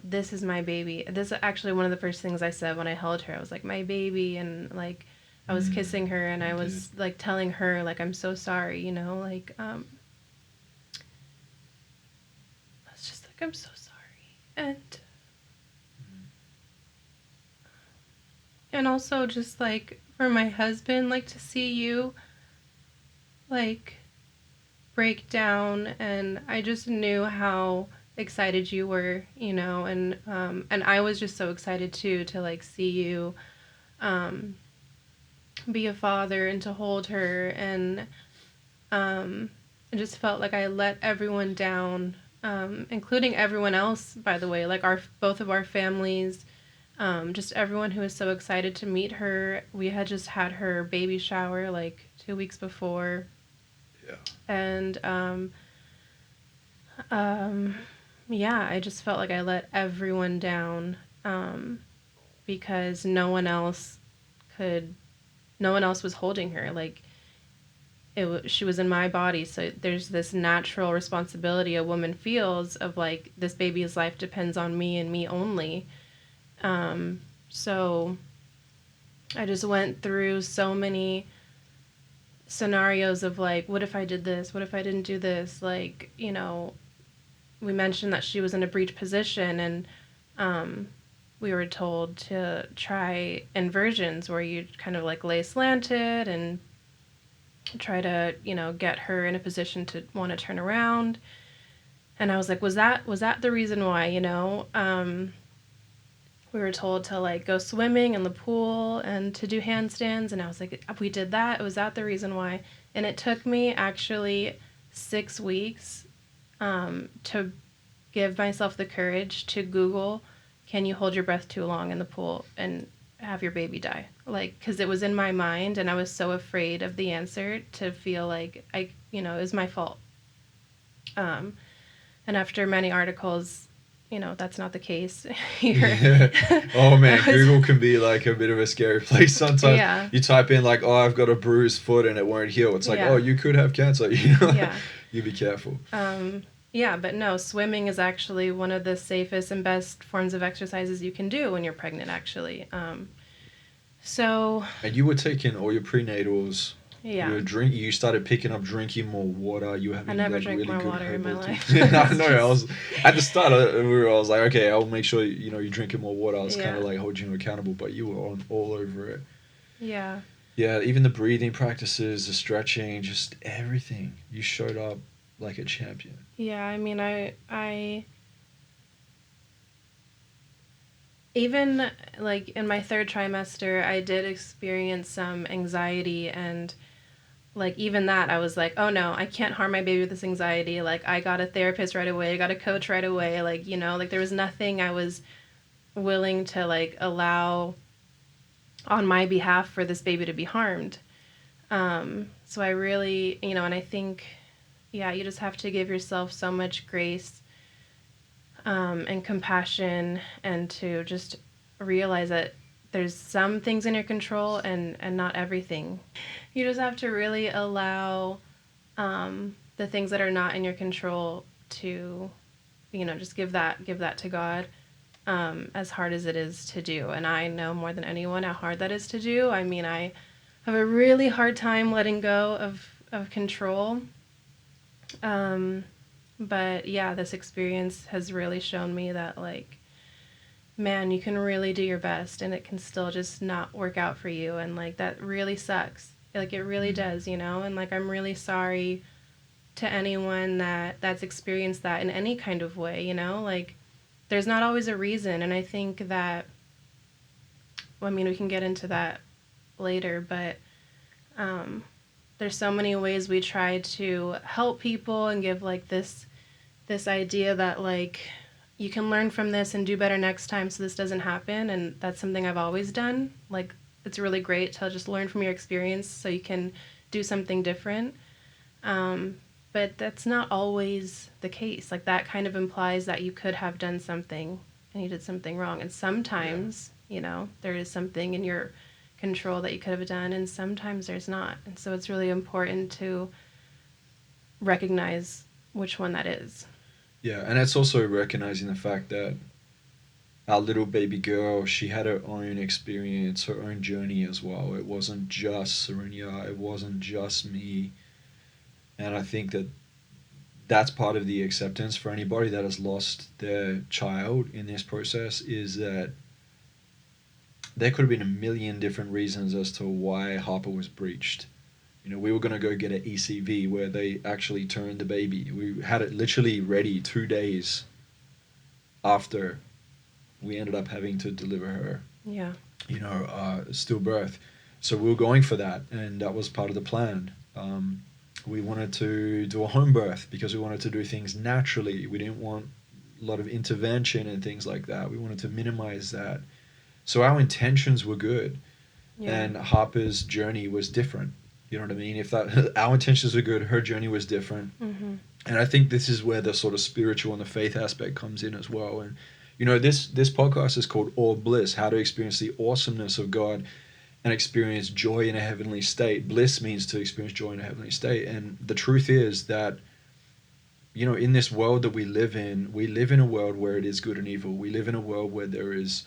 this is my baby. This is actually one of the first things I said when I held her. I was like, my baby, and like I was kissing her, and I was like telling her, like, I'm so sorry, like I was just like, I'm so sorry. And also just like for my husband, like to see you like break down, and I just knew how excited you were, and I was just so excited too to like see you be a father and to hold her, and I just felt like I let everyone down, including everyone else, by the way, like both of our families, just everyone who was so excited to meet her. We had just had her baby shower like 2 weeks before. Yeah. And I just felt like I let everyone down, because no one else was holding her. Like she was in my body, so there's this natural responsibility a woman feels of like, this baby's life depends on me and me only. So I just went through so many scenarios of like, what if I did this? What if I didn't do this? Like, we mentioned that she was in a breech position, and we were told to try inversions where you kind of like lay slanted and try to, get her in a position to want to turn around. And I was like, was that the reason why, we were told to like go swimming in the pool and to do handstands, and I was like, we did that? Was that the reason why? And it took me actually 6 weeks to give myself the courage to Google, can you hold your breath too long in the pool? And have your baby die. Like, because it was in my mind and I was so afraid of the answer to feel like it was my fault. Um, and after many articles, that's not the case. Here. Yeah. Oh man, I was, Google can be like a bit of a scary place sometimes. yeah, You type in like, "Oh, I've got a bruised foot and it won't heal." It's like, "Oh, yeah, you could have cancer." yeah. You be careful. Yeah, but no, swimming is actually one of the safest and best forms of exercises you can do when you're pregnant, actually. So, And you were taking all your prenatals. You yeah, were You started picking up, drinking more water. You were I having never like drank really more good water in my herbal tea. life. I It's know. I just, was at the start. I was like, okay, I'll make sure you're drinking more water. I was kind yeah, of like holding you accountable, but you were on all over it. yeah, Yeah, even the breathing practices, the stretching, just everything. You showed up like a champion. yeah. I mean, I even like in my third trimester, I did experience some anxiety and like even that I was like, oh no, I can't harm my baby with this anxiety. Like I got a therapist right away, I got a coach right away. Like, like there was nothing I was willing to like allow on my behalf for this baby to be harmed. So I really, and I think, yeah, you just have to give yourself so much grace and compassion, and to just realize that there's some things in your control and not everything. You just have to really allow the things that are not in your control to, just give that to God. As hard as it is to do, and I know more than anyone how hard that is to do. I mean, I have a really hard time letting go of control. Um, but yeah, this experience has really shown me that, like, man, you can really do your best and it can still just not work out for you. And like, that really sucks. Like, it really does, And like, I'm really sorry to anyone that's experienced that in any kind of way. Like, there's not always a reason. And I think that, well, I mean, we can get into that later, but um, there's so many ways we try to help people and give like this idea that like you can learn from this and do better next time so this doesn't happen. And that's something I've always done. Like, it's really great to just learn from your experience so you can do something different. But that's not always the case. Like, that kind of implies that you could have done something and you did something wrong. And sometimes, there is something in your control that you could have done, and sometimes there's not. And so it's really important to recognize which one that is. Yeah, and it's also recognizing the fact that our little baby girl, she had her own experience, her own journey as well. It wasn't just Sarinia, it wasn't just me. And I think that that's part of the acceptance for anybody that has lost their child in this process, is that there could have been a million different reasons as to why Harper was breached. We were going to go get an ECV where they actually turned the baby. We had it literally ready 2 days after we ended up having to deliver her, Yeah. stillbirth. So we were going for that, and that was part of the plan. We wanted to do a home birth because we wanted to do things naturally. We didn't want a lot of intervention and things like that. We wanted to minimize that. So our intentions were good, Yeah. and Harper's journey was different. You know what I mean? If that our intentions were good, her journey was different. Mm-hmm. And I think this is where the sort of spiritual and the faith aspect comes in as well. And this podcast is called All Bliss: How to Experience the Awesomeness of God and Experience Joy in a Heavenly State. Bliss means to experience joy in a heavenly state. And the truth is that, in this world that we live in a world where it is good and evil. We live in a world where there is,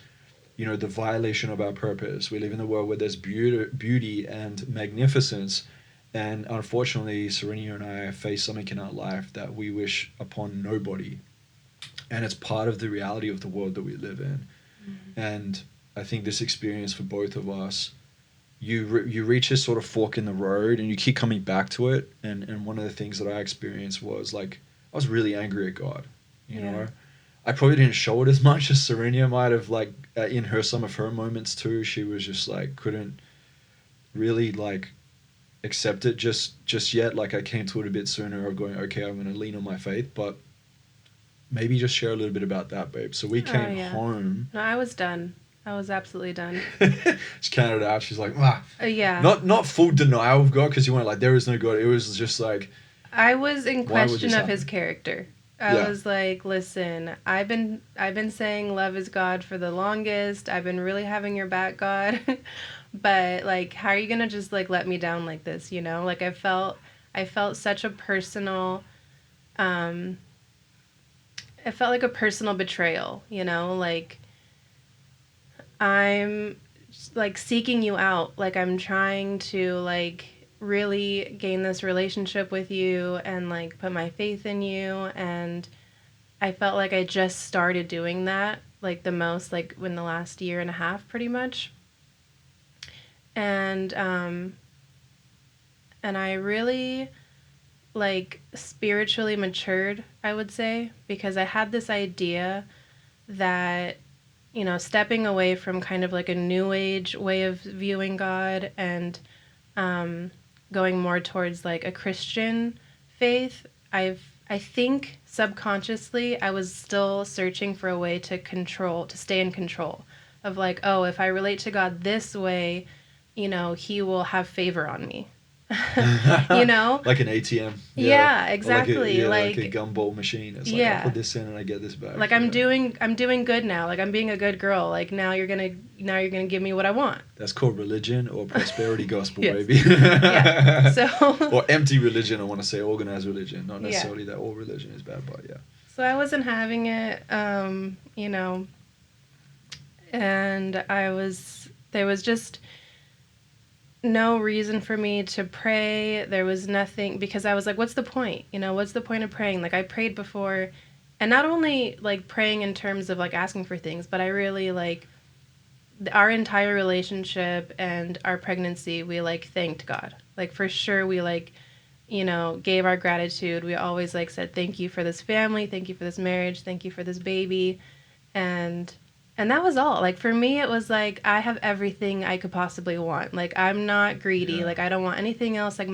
the violation of our purpose. We live in a world where there's beauty and magnificence. And unfortunately, Sarinia and I face something in our life that we wish upon nobody. And it's part of the reality of the world that we live in. Mm-hmm. And I think this experience for both of us, you reach this sort of fork in the road and you keep coming back to it. And one of the things that I experienced was like, I was really angry at God, Yeah. I probably didn't show it as much as Sarinia might have, like, in some of her moments too. She was just like, couldn't really like accept it just yet. Like, I came to it a bit sooner of going, okay, I'm going to lean on my faith. But maybe just share a little bit about that, babe. So we Oh came yeah. home. No, I was done. I was absolutely done. She counted it out. She's like, ah. Yeah. Not full denial of God, because you weren't like, there is no God. It was just like, I was in why would question this of his happen? character. I Yeah. was like, listen, I've been saying love is God for the longest. I've been really having your back, God. But like, how are you gonna just like let me down like this, you know? Like I felt such a personal um it felt like a personal betrayal, you know? Like I'm like seeking you out. Like I'm trying to like really gain this relationship with you and like put my faith in you, and I felt like I just started doing that like the most like in the last year and a half pretty much. And I really like spiritually matured, I would say, because I had this idea that, you know, stepping away from kind of like a new age way of viewing God and um, going more towards like a Christian faith, I think subconsciously I was still searching for a way to control, to stay in control of like, oh, if I relate to God this way, you know, he will have favor on me. You know? Like an ATM. Yeah. Yeah, Or like exactly. like a gumball machine. It's like, I put Yeah. this in and I get this back. Like Yeah. I'm doing good now. Like I'm being a good girl. Like now you're gonna give me what I want. That's called religion or prosperity gospel, Yes. baby. Yeah. So Or empty religion, I want to say organized religion. Not yeah. necessarily that all religion is bad, but yeah. So I wasn't having it, you know, and there was just no reason for me to pray. There was nothing, because I was like, what's the point? You know, what's the point of praying? Like I prayed before, and not only like praying in terms of like asking for things, but I really like our entire relationship and our pregnancy, we like thanked God. Like for sure we like, you know, gave our gratitude. We always like said thank you for this family, thank you for this marriage, thank you for this baby. And that was all. Like for me it was like I have everything I could possibly want. Like I'm not greedy. Yeah. Like I don't want anything else. Like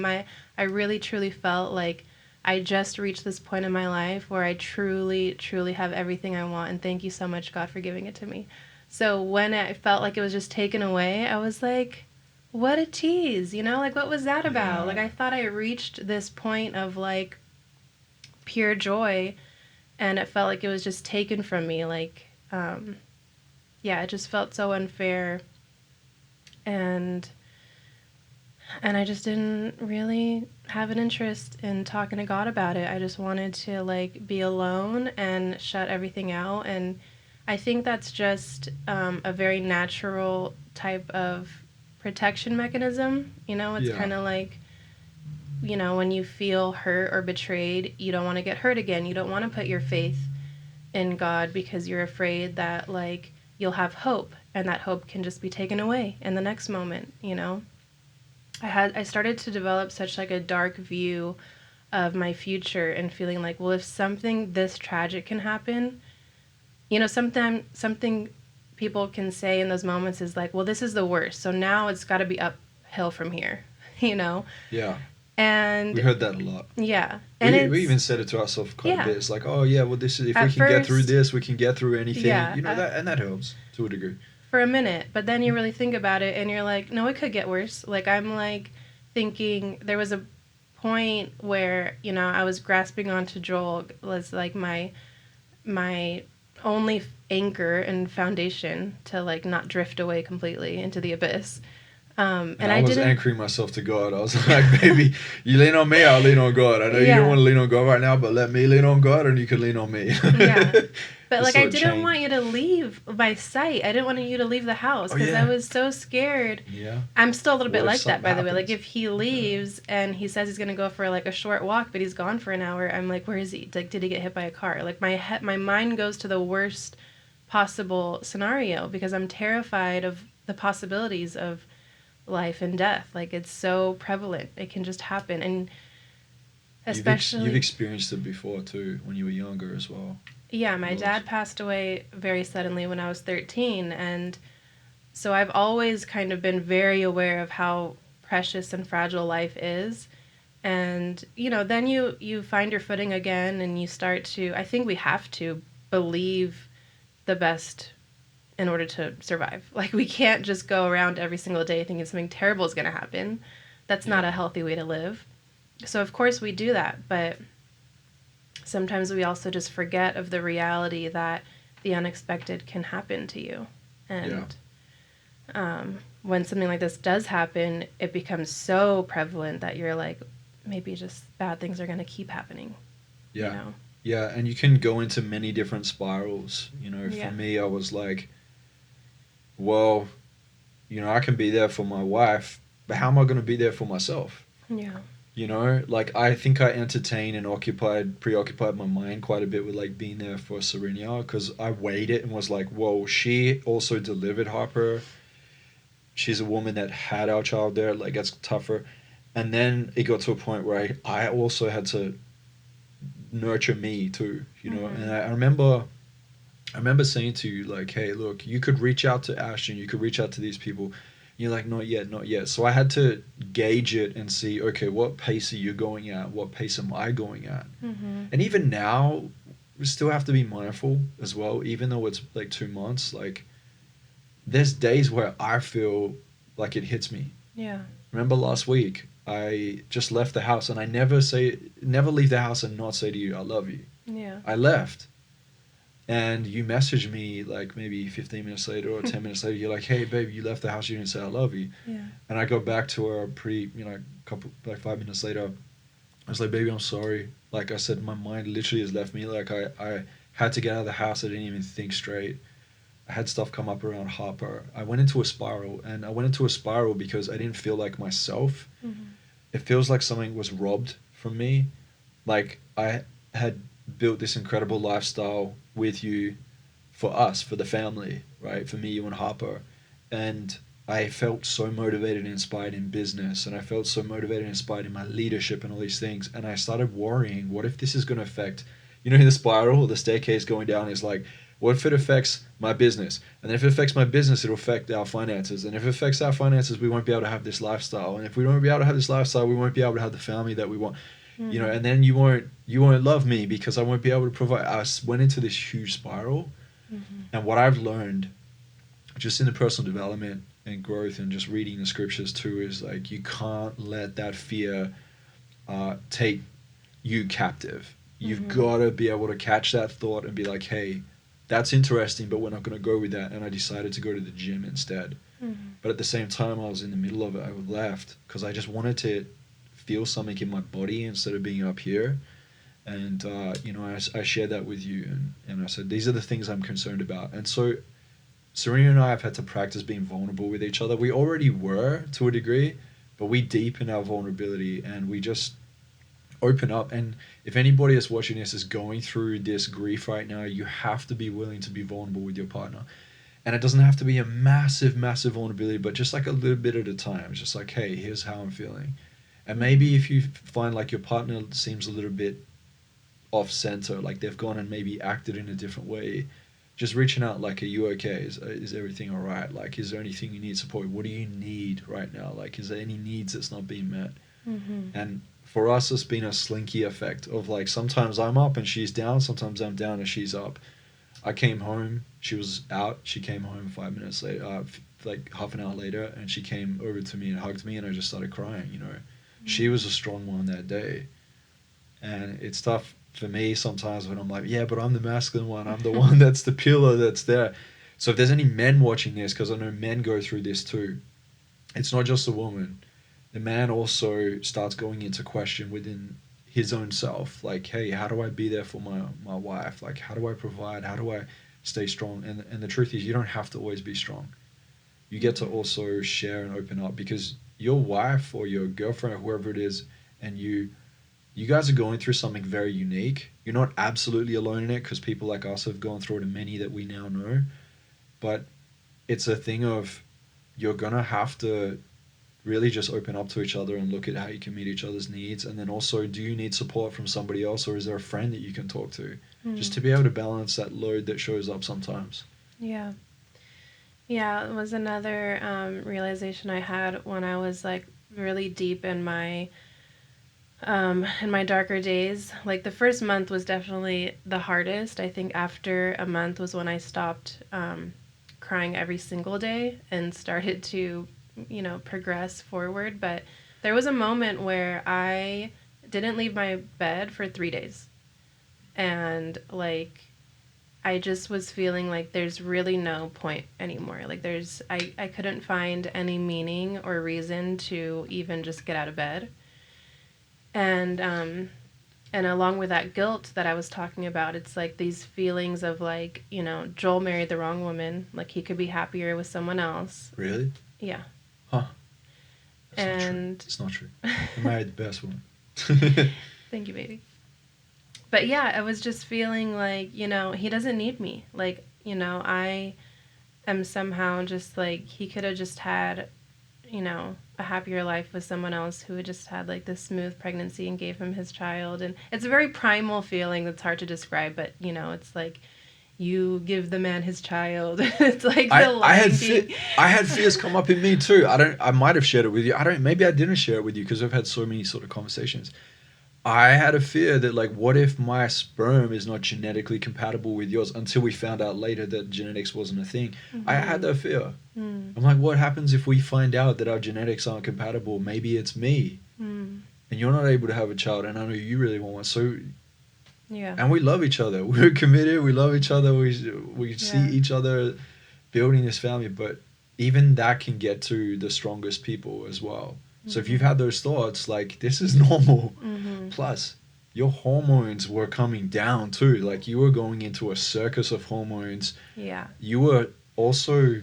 I really truly felt like I just reached this point in my life where I truly truly have everything I want, and thank you so much God for giving it to me. So when I felt like it was just taken away, I was like, what a tease, you know? Like what was that about? Yeah. Like I thought I reached this point of like pure joy, and it felt like it was just taken from me. Like yeah, it just felt so unfair, and I just didn't really have an interest in talking to God about it. I just wanted to like be alone and shut everything out. And I think that's just a very natural type of protection mechanism. You know, it's Yeah. kind of like, you know, when you feel hurt or betrayed, you don't want to get hurt again. You don't want to put your faith in God because you're afraid that like you'll have hope, and that hope can just be taken away in the next moment, you know? I started to develop such like a dark view of my future, and feeling like, well, if something this tragic can happen, you know, something people can say in those moments is like, well, this is the worst, so now it's got to be uphill from here, you know? Yeah. We And heard that a lot. yeah, and We even it's said it to ourselves quite a yeah. bit. It's like, oh yeah, well this is, if we At can get through first, this, we can get through anything. yeah, You know that, and that helps to a degree. for a minute, but then you really think about it and you're like, no, it could get worse. Like I'm like thinking there was a point where, you know, I was grasping onto Joel was like my only anchor and foundation to like not drift away completely into the abyss. And And I I was didn't. anchoring myself to God. I was like, baby, you lean on me, I'll lean on God. I know you don't Yeah. want to lean on God right now, but let me lean on God and you can lean on me. Yeah. But This like I sort of didn't chain. want you to leave my sight. I didn't want you to leave the house Oh, because yeah. I was so scared. Yeah. I'm still a little What bit if like that, by something the way. Like happens? if he leaves and he says he's gonna go for like a short walk, but he's gone for an hour, I'm like, where is he? Like, did he get hit by a car? Like my mind goes to the worst possible scenario because I'm terrified of the possibilities of life and death. Like it's so prevalent, it can just happen, and especially You've experienced it before too when you were younger as well. yeah, my Yours. dad passed away very suddenly when I was 13, and so I've always kind of been very aware of how precious and fragile life is. And you know, then you find your footing again, and you start to, I think we have to believe the best in order to survive. Like, we can't just go around every single day thinking something terrible is going to happen. That's not a healthy way to live. So, of course, we do that. But sometimes we also just forget of the reality that the unexpected can happen to you. And when something like this does happen, it becomes so prevalent that you're like, maybe just bad things are going to keep happening. Yeah. You know? Yeah, and you can go into many different spirals. You know, for Yeah. me, I was like, well, you know, I can be there for my wife, but how am I going to be there for myself? Yeah. You know, like I think I entertained and preoccupied my mind quite a bit with like being there for Sarinia because I weighed it and was like, whoa, she also delivered Harper. She's a woman that had our child there. Like, it's tougher. And then it got to a point where I also had to nurture me too, you know. And I remember saying to you like, hey, look, you could reach out to Ashton, you could reach out to these people. You're like, not yet, not yet. So I had to gauge it and see, okay, what pace are you going at? What pace am I going at? And even now, we still have to be mindful as well, even though it's like 2 months. Like, there's days where I feel like it hits me. Yeah. Remember last week, I just left the house and I never leave the house and not say to you, I love you. Yeah. I left. And you messaged me like maybe 15 minutes later or 10 minutes later. You're like, hey, babe, you left the house. You didn't say I love you. Yeah. And I go back to her like 5 minutes later. I was like, baby, I'm sorry. Like I said, my mind literally has left me. Like I had to get out of the house. I didn't even think straight. I had stuff come up around Harper. I went into a spiral, and I went into a spiral because I didn't feel like myself. It feels like something was robbed from me. Like I had built this incredible lifestyle with you for us, for the family, right? For me, you and Harper. And I felt so motivated and inspired in business, and I felt so motivated and inspired in my leadership and all these things. And I started worrying, what if this is going to affect, you know, the spiral or the staircase going down is like, what if it affects my business? And if it affects my business, it'll affect our finances. And if it affects our finances, we won't be able to have this lifestyle. And if we don't be able to have this lifestyle, we won't be able to have the family that we want. You know, and then you won't love me because I won't be able to provide. I went into this huge spiral. And what I've learned just in the personal development and growth and just reading the scriptures too is like, you can't let that fear take you captive. You've got to be able to catch that thought and be like, hey, that's interesting, but we're not going to go with that. And I decided to go to the gym instead. But at the same time, I was in the middle of it. I left because I just wanted to feel something in my body instead of being up here. And, you know, I shared that with you. And I said, these are the things I'm concerned about. And so Sarinia and I have had to practice being vulnerable with each other. We already were to a degree, but we deepen our vulnerability and we just open up. And if anybody that's watching this is going through this grief right now, you have to be willing to be vulnerable with your partner. And it doesn't have to be a massive, massive vulnerability, but just like a little bit at a time. It's just like, hey, here's how I'm feeling. And maybe if you find like your partner seems a little bit off center, like they've gone and maybe acted in a different way, just reaching out like, are you okay? Is everything all right? Like, is there anything you need support? What do you need right now? Like, is there any needs that's not being met? And for us, it's been a slinky effect of like, sometimes I'm up and she's down. Sometimes I'm down and she's up. I came home, she was out. She came home 5 minutes later, like half an hour later, and she came over to me and hugged me, and I just started crying, you know. She was a strong one that day. And it's tough for me sometimes when I'm like, yeah, but I'm the masculine one. I'm the one that's the pillar that's there. So if there's any men watching this, because I know men go through this too, it's not just a woman. The man also starts going into question within his own self. Like, hey, how do I be there for my wife? Like, how do I provide? How do I stay strong? And the truth is, you don't have to always be strong. You get to also share and open up because your wife or your girlfriend or whoever it is, and you guys are going through something very unique. You're not absolutely alone in it because people like us have gone through it and many that we now know. But it's a thing of you're going to have to really just open up to each other and look at how you can meet each other's needs. And then also, do you need support from somebody else or is there a friend that you can talk to? Just to be able to balance that load that shows up sometimes. Yeah. Yeah, it was another realization I had when I was like really deep in my darker days. Like the first month was definitely the hardest. I think after a month was when I stopped crying every single day and started to, progress forward. But there was a moment where I didn't leave my bed for 3 days. And like, I just was feeling like there's really no point anymore. Like I couldn't find any meaning or reason to even just get out of bed. And along with that guilt that I was talking about, it's like these feelings of like, Joel married the wrong woman. Like he could be happier with someone else. Really? Yeah. Huh. That's not true. It's not true. I married the best woman. Thank you, baby. But yeah, I was just feeling like, he doesn't need me. Like, I am somehow just like, he could have just had, a happier life with someone else who had just had like this smooth pregnancy and gave him his child. And it's a very primal feeling that's hard to describe, but, it's like, you give the man his child. It's like I had fears come up in me too. I might have shared it with you. Maybe I didn't share it with you because I've had so many sort of conversations. I had a fear that like, what if my sperm is not genetically compatible with yours, until we found out later that genetics wasn't a thing. Mm-hmm. I had that fear. I'm like, what happens if we find out that our genetics aren't compatible? Maybe it's me. And you're not able to have a child, and I know you really want one. So yeah. And we love each other. We're committed. We love each other. We see each other building this family. But even that can get to the strongest people as well. So if you've had those thoughts, like, this is normal. Plus, your hormones were coming down too. Like, you were going into a circus of hormones. Yeah. You were also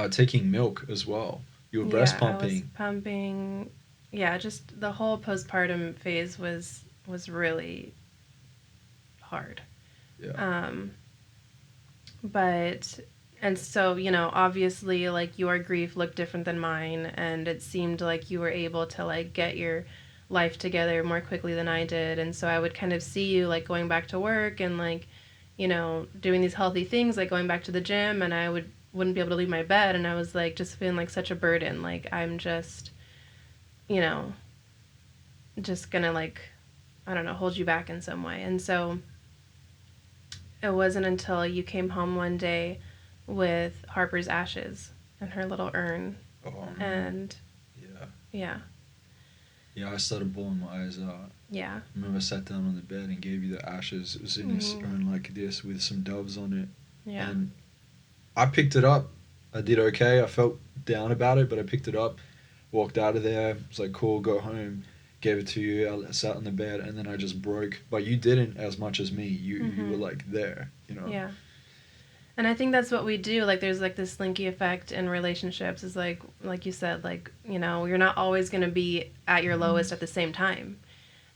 taking milk as well. You were breast pumping. I was pumping. Yeah, just the whole postpartum phase was really hard. Yeah. But, and so, obviously, like, your grief looked different than mine, and it seemed like you were able to, like, get your life together more quickly than I did. And so I would kind of see you, like, going back to work and, like, doing these healthy things, like going back to the gym, and I wouldn't be able to leave my bed, and I was, like, just feeling like such a burden. Like, I'm just, just gonna, like, I don't know, hold you back in some way. And so it wasn't until you came home one day with Harper's ashes in her little urn. Oh, and yeah. Yeah. Yeah, I started bawling my eyes out. Yeah. I remember I sat down on the bed and gave you the ashes. It was in this urn like this with some doves on it. Yeah. And I picked it up. I did okay. I felt down about it, but I picked it up, walked out of there. It was like, cool, go home. Gave it to you. I sat on the bed, and then I just broke. But you didn't as much as me. You were like there, Yeah. And I think that's what we do. Like, there's like this slinky effect in relationships. Is like you said, like, you're not always going to be at your lowest at the same time.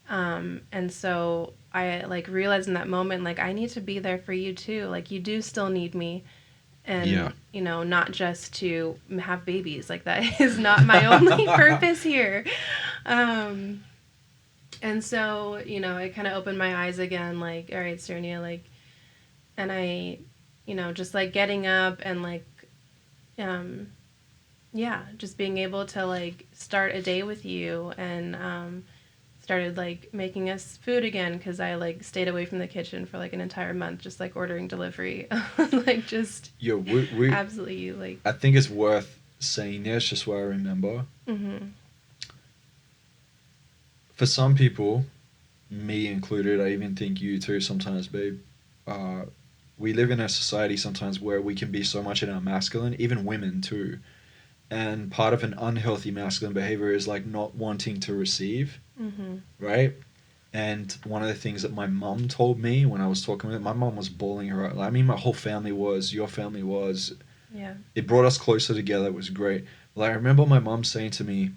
And so I like realized in that moment, like, I need to be there for you too. Like, you do still need me. And, not just to have babies. Like, that is not my only purpose here. And so, it kind of opened my eyes again, like, all right, Sarinia, like, and I, just like getting up and like, just being able to like start a day with you, and started like making us food again, because I like stayed away from the kitchen for like an entire month, just like ordering delivery. Like, just we absolutely, like, I think it's worth saying this, just what I remember. For some people, me included, I even think you too sometimes, babe, we live in a society sometimes where we can be so much in our masculine, even women too. And part of an unhealthy masculine behavior is like not wanting to receive, right? And one of the things that my mum told me when I was talking with her, my mum was bawling her out. I mean, my whole family was, your family was. Yeah. It brought us closer together. It was great. Like, I remember my mum saying to me,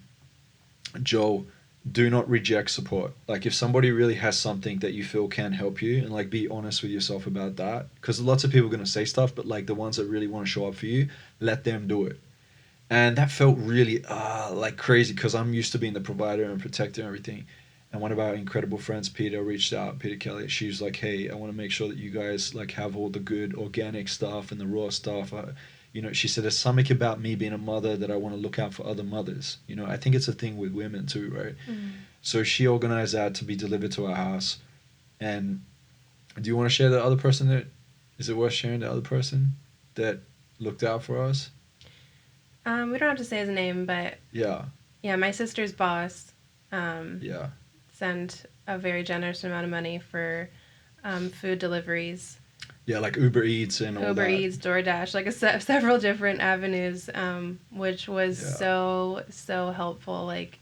Joel, do not reject support. Like, if somebody really has something that you feel can help you, and like, be honest with yourself about that. Because lots of people are going to say stuff, but like the ones that really want to show up for you, let them do it. And that felt really like crazy, because I'm used to being the provider and protector and everything. And one of our incredible friends, Peter, reached out, Peter Kelly. She was like, hey, I want to make sure that you guys like have all the good organic stuff and the raw stuff. She said, there's something about me being a mother that I want to look out for other mothers. I think it's a thing with women too, right? So she organized that to be delivered to our house. And do you want to share the other person is it worth sharing the other person that looked out for us? We don't have to say his name, but Yeah, yeah, my sister's boss um, yeah, sent a very generous amount of money for food deliveries, yeah, like Uber Eats and all Uber that. Eats, DoorDash, like several different avenues, which was Yeah, so helpful. Like,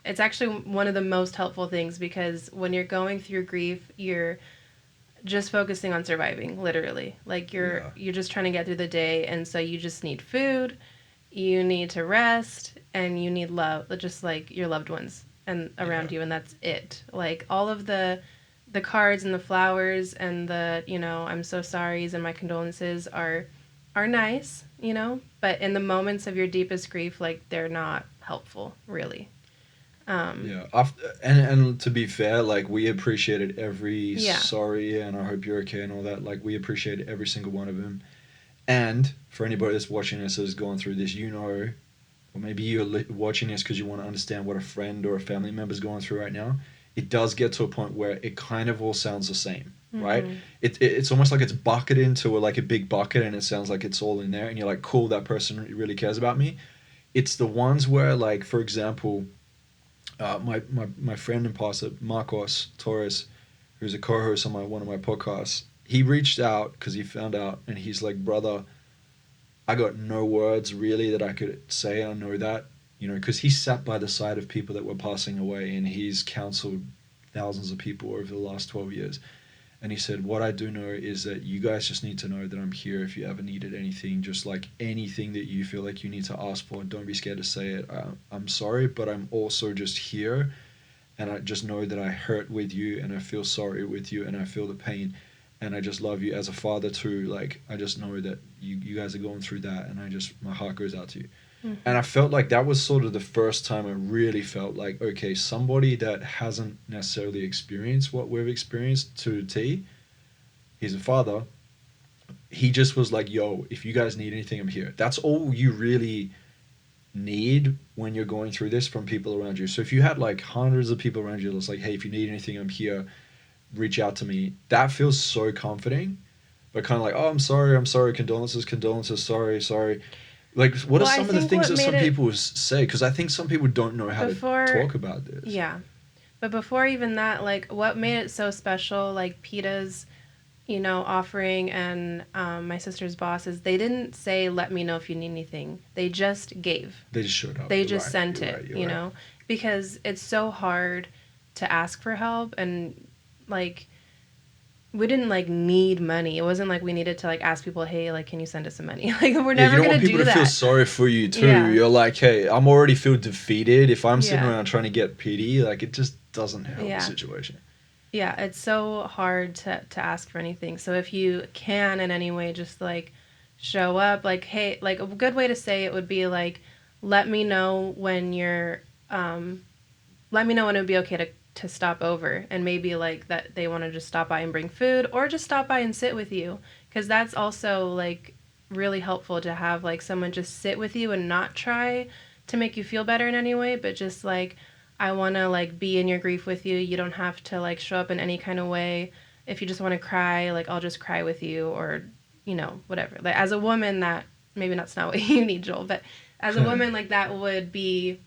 it's actually one of the most helpful things because when you're going through grief, you're just focusing on surviving, literally. Like yeah, you're just trying to get through the day, and so you just need food, you need to rest, and you need love, just like your loved ones and yeah, around you, and that's it. Like all of the cards and the flowers and the, I'm so sorry's and my condolences are nice, but in the moments of your deepest grief, like they're not helpful, really. yeah. And to be fair, like we appreciated every Yeah. sorry and I hope you're okay and all that. Like we appreciated every single one of them. And for anybody that's watching this that's going through this, or maybe you're watching this because you want to understand what a friend or a family member is going through right now. It does get to a point where it kind of all sounds the same, right? Mm-hmm. It's almost like it's bucketed into like a big bucket, and it sounds like it's all in there, and you're like, cool, that person really cares about me. It's the ones where, like, for example, my friend and pastor Marcos Torres, who's a co-host on one of my podcasts, he reached out because he found out, and he's like, brother, I got no words really that I could say. I know that, because he sat by the side of people that were passing away, and he's counseled thousands of people over the last 12 years. And he said, what I do know is that you guys just need to know that I'm here if you ever needed anything, just like anything that you feel like you need to ask for. Don't be scared to say it. I'm sorry, but I'm also just here. And I just know that I hurt with you and I feel sorry with you and I feel the pain. And I just love you as a father too. Like, I just know that you guys are going through that. And my heart goes out to you. Mm-hmm. And I felt like that was sort of the first time I really felt like, okay, somebody that hasn't necessarily experienced what we've experienced to T, he's a father. He just was like, yo, if you guys need anything, I'm here. That's all you really need when you're going through this from people around you. So if you had like hundreds of people around you that's like, hey, if you need anything, I'm here, reach out to me. That feels so comforting. But kind of like, oh, I'm sorry, condolences, sorry. Like, what are Well, I some of the think things what that made some it people say? Because I think some people don't know how to before, talk about this. yeah, but before even that, like what made it so special, like PETA's, offering and my sister's bosses, they didn't say, let me know if you need anything. They just gave. They just showed up. They You're just right. sent You're it, right. You're right. because it's so hard to ask for help and like we didn't like need money. It wasn't like we needed to like ask people, hey, like, can you send us some money? Like, we're Yeah, you never don't want gonna people do to feel that. sorry for you too. Yeah. You're like, hey, I'm already feel defeated. If I'm sitting Yeah. around trying to get pity, like it just doesn't help the Yeah. situation. Yeah. It's so hard to ask for anything. So if you can in any way just like show up, like, hey, like a good way to say it would be like, let me know when you're let me know when it would be okay to stop over, and maybe like that they want to just stop by and bring food or just stop by and sit with you, because that's also like really helpful to have like someone just sit with you and not try to make you feel better in any way, but just like, I want to like be in your grief with you. You don't have to like show up in any kind of way. If you just want to cry, like I'll just cry with you, or whatever. Like as a woman, that maybe that's not what you need, Joel, but as a woman, like that would be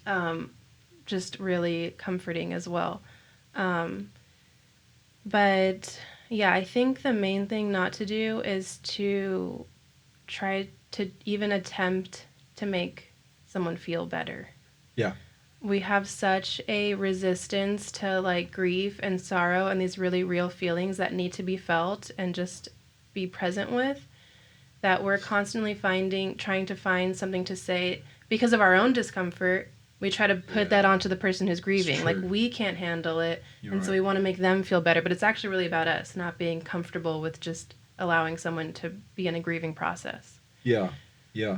um just really comforting as well. Um, but yeah, I think the main thing not to do is to try to even attempt to make someone feel better. Yeah. We have such a resistance to like grief and sorrow and these really real feelings that need to be felt and just be present with, that we're constantly trying to find something to say because of our own discomfort. We try to put that onto the person who's grieving. Like we can't handle it, You're and so right. we want to make them feel better. But it's actually really about us not being comfortable with just allowing someone to be in a grieving process. Yeah. Yeah.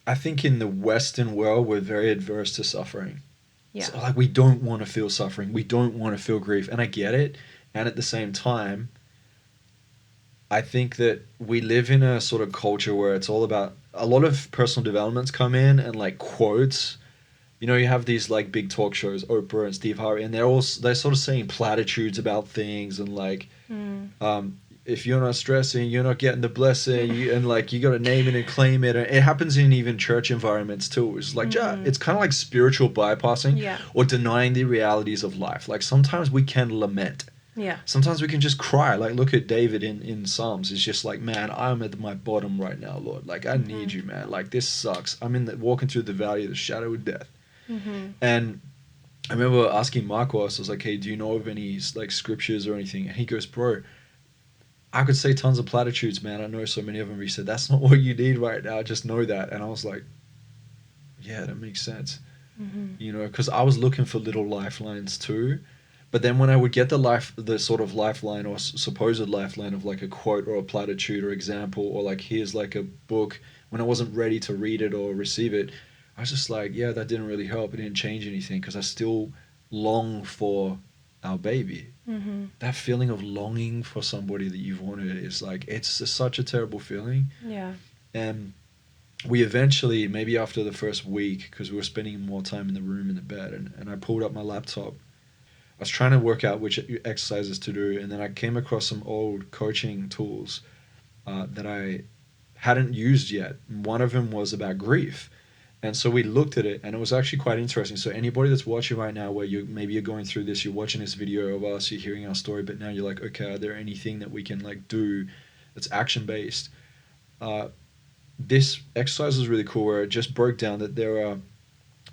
I think in the Western world, we're very adverse to suffering. Yeah. So, like, we don't want to feel suffering. We don't want to feel grief. And I get it. And at the same time, I think that we live in a sort of culture where it's all about a lot of personal developments come in and like quotes. You have these like big talk shows, Oprah and Steve Harvey, and they're sort of saying platitudes about things and like Mm. um, if you're not stressing, you're not getting the blessing, and like you got to name it and claim it. And it happens in even church environments too. It's like it's kind of like spiritual bypassing Yeah. or denying the realities of life. Like sometimes we can lament. Yeah. Sometimes we can just cry. Like look at David in Psalms. It's just like, man, I'm at my bottom right now, Lord. Like I need you, man. Like this sucks. I'm walking through the valley of the shadow of death. And I remember asking Marcos, I was like, hey, do you know of any like scriptures or anything? And he goes, bro, I could say tons of platitudes, man. I know so many of them. He said, that's not what you need right now. Just know that. And I was like, yeah, that makes sense. You know, because I was looking for little lifelines too. But then when I would get the sort of lifeline or supposed lifeline of like a quote or a platitude or example or like here's like a book, when I wasn't ready to read it or receive it, I was just like, yeah, that didn't really help. It didn't change anything because I still long for our baby. That feeling of longing for somebody that you've wanted is like, it's just such a terrible feeling. Yeah. And we eventually, maybe after the first week, because we were spending more time in the room in the bed, and I pulled up my laptop. I was trying to work out which exercises to do, and then I came across some old coaching tools that I hadn't used yet. One of them was about grief. And so we looked at it, and it was actually quite interesting. So anybody that's watching right now, where you're going through this, you're watching this video of us, you're hearing our story, but now you're like, okay, are there anything that we can like do that's action based? This exercise was really cool, where it just broke down that there are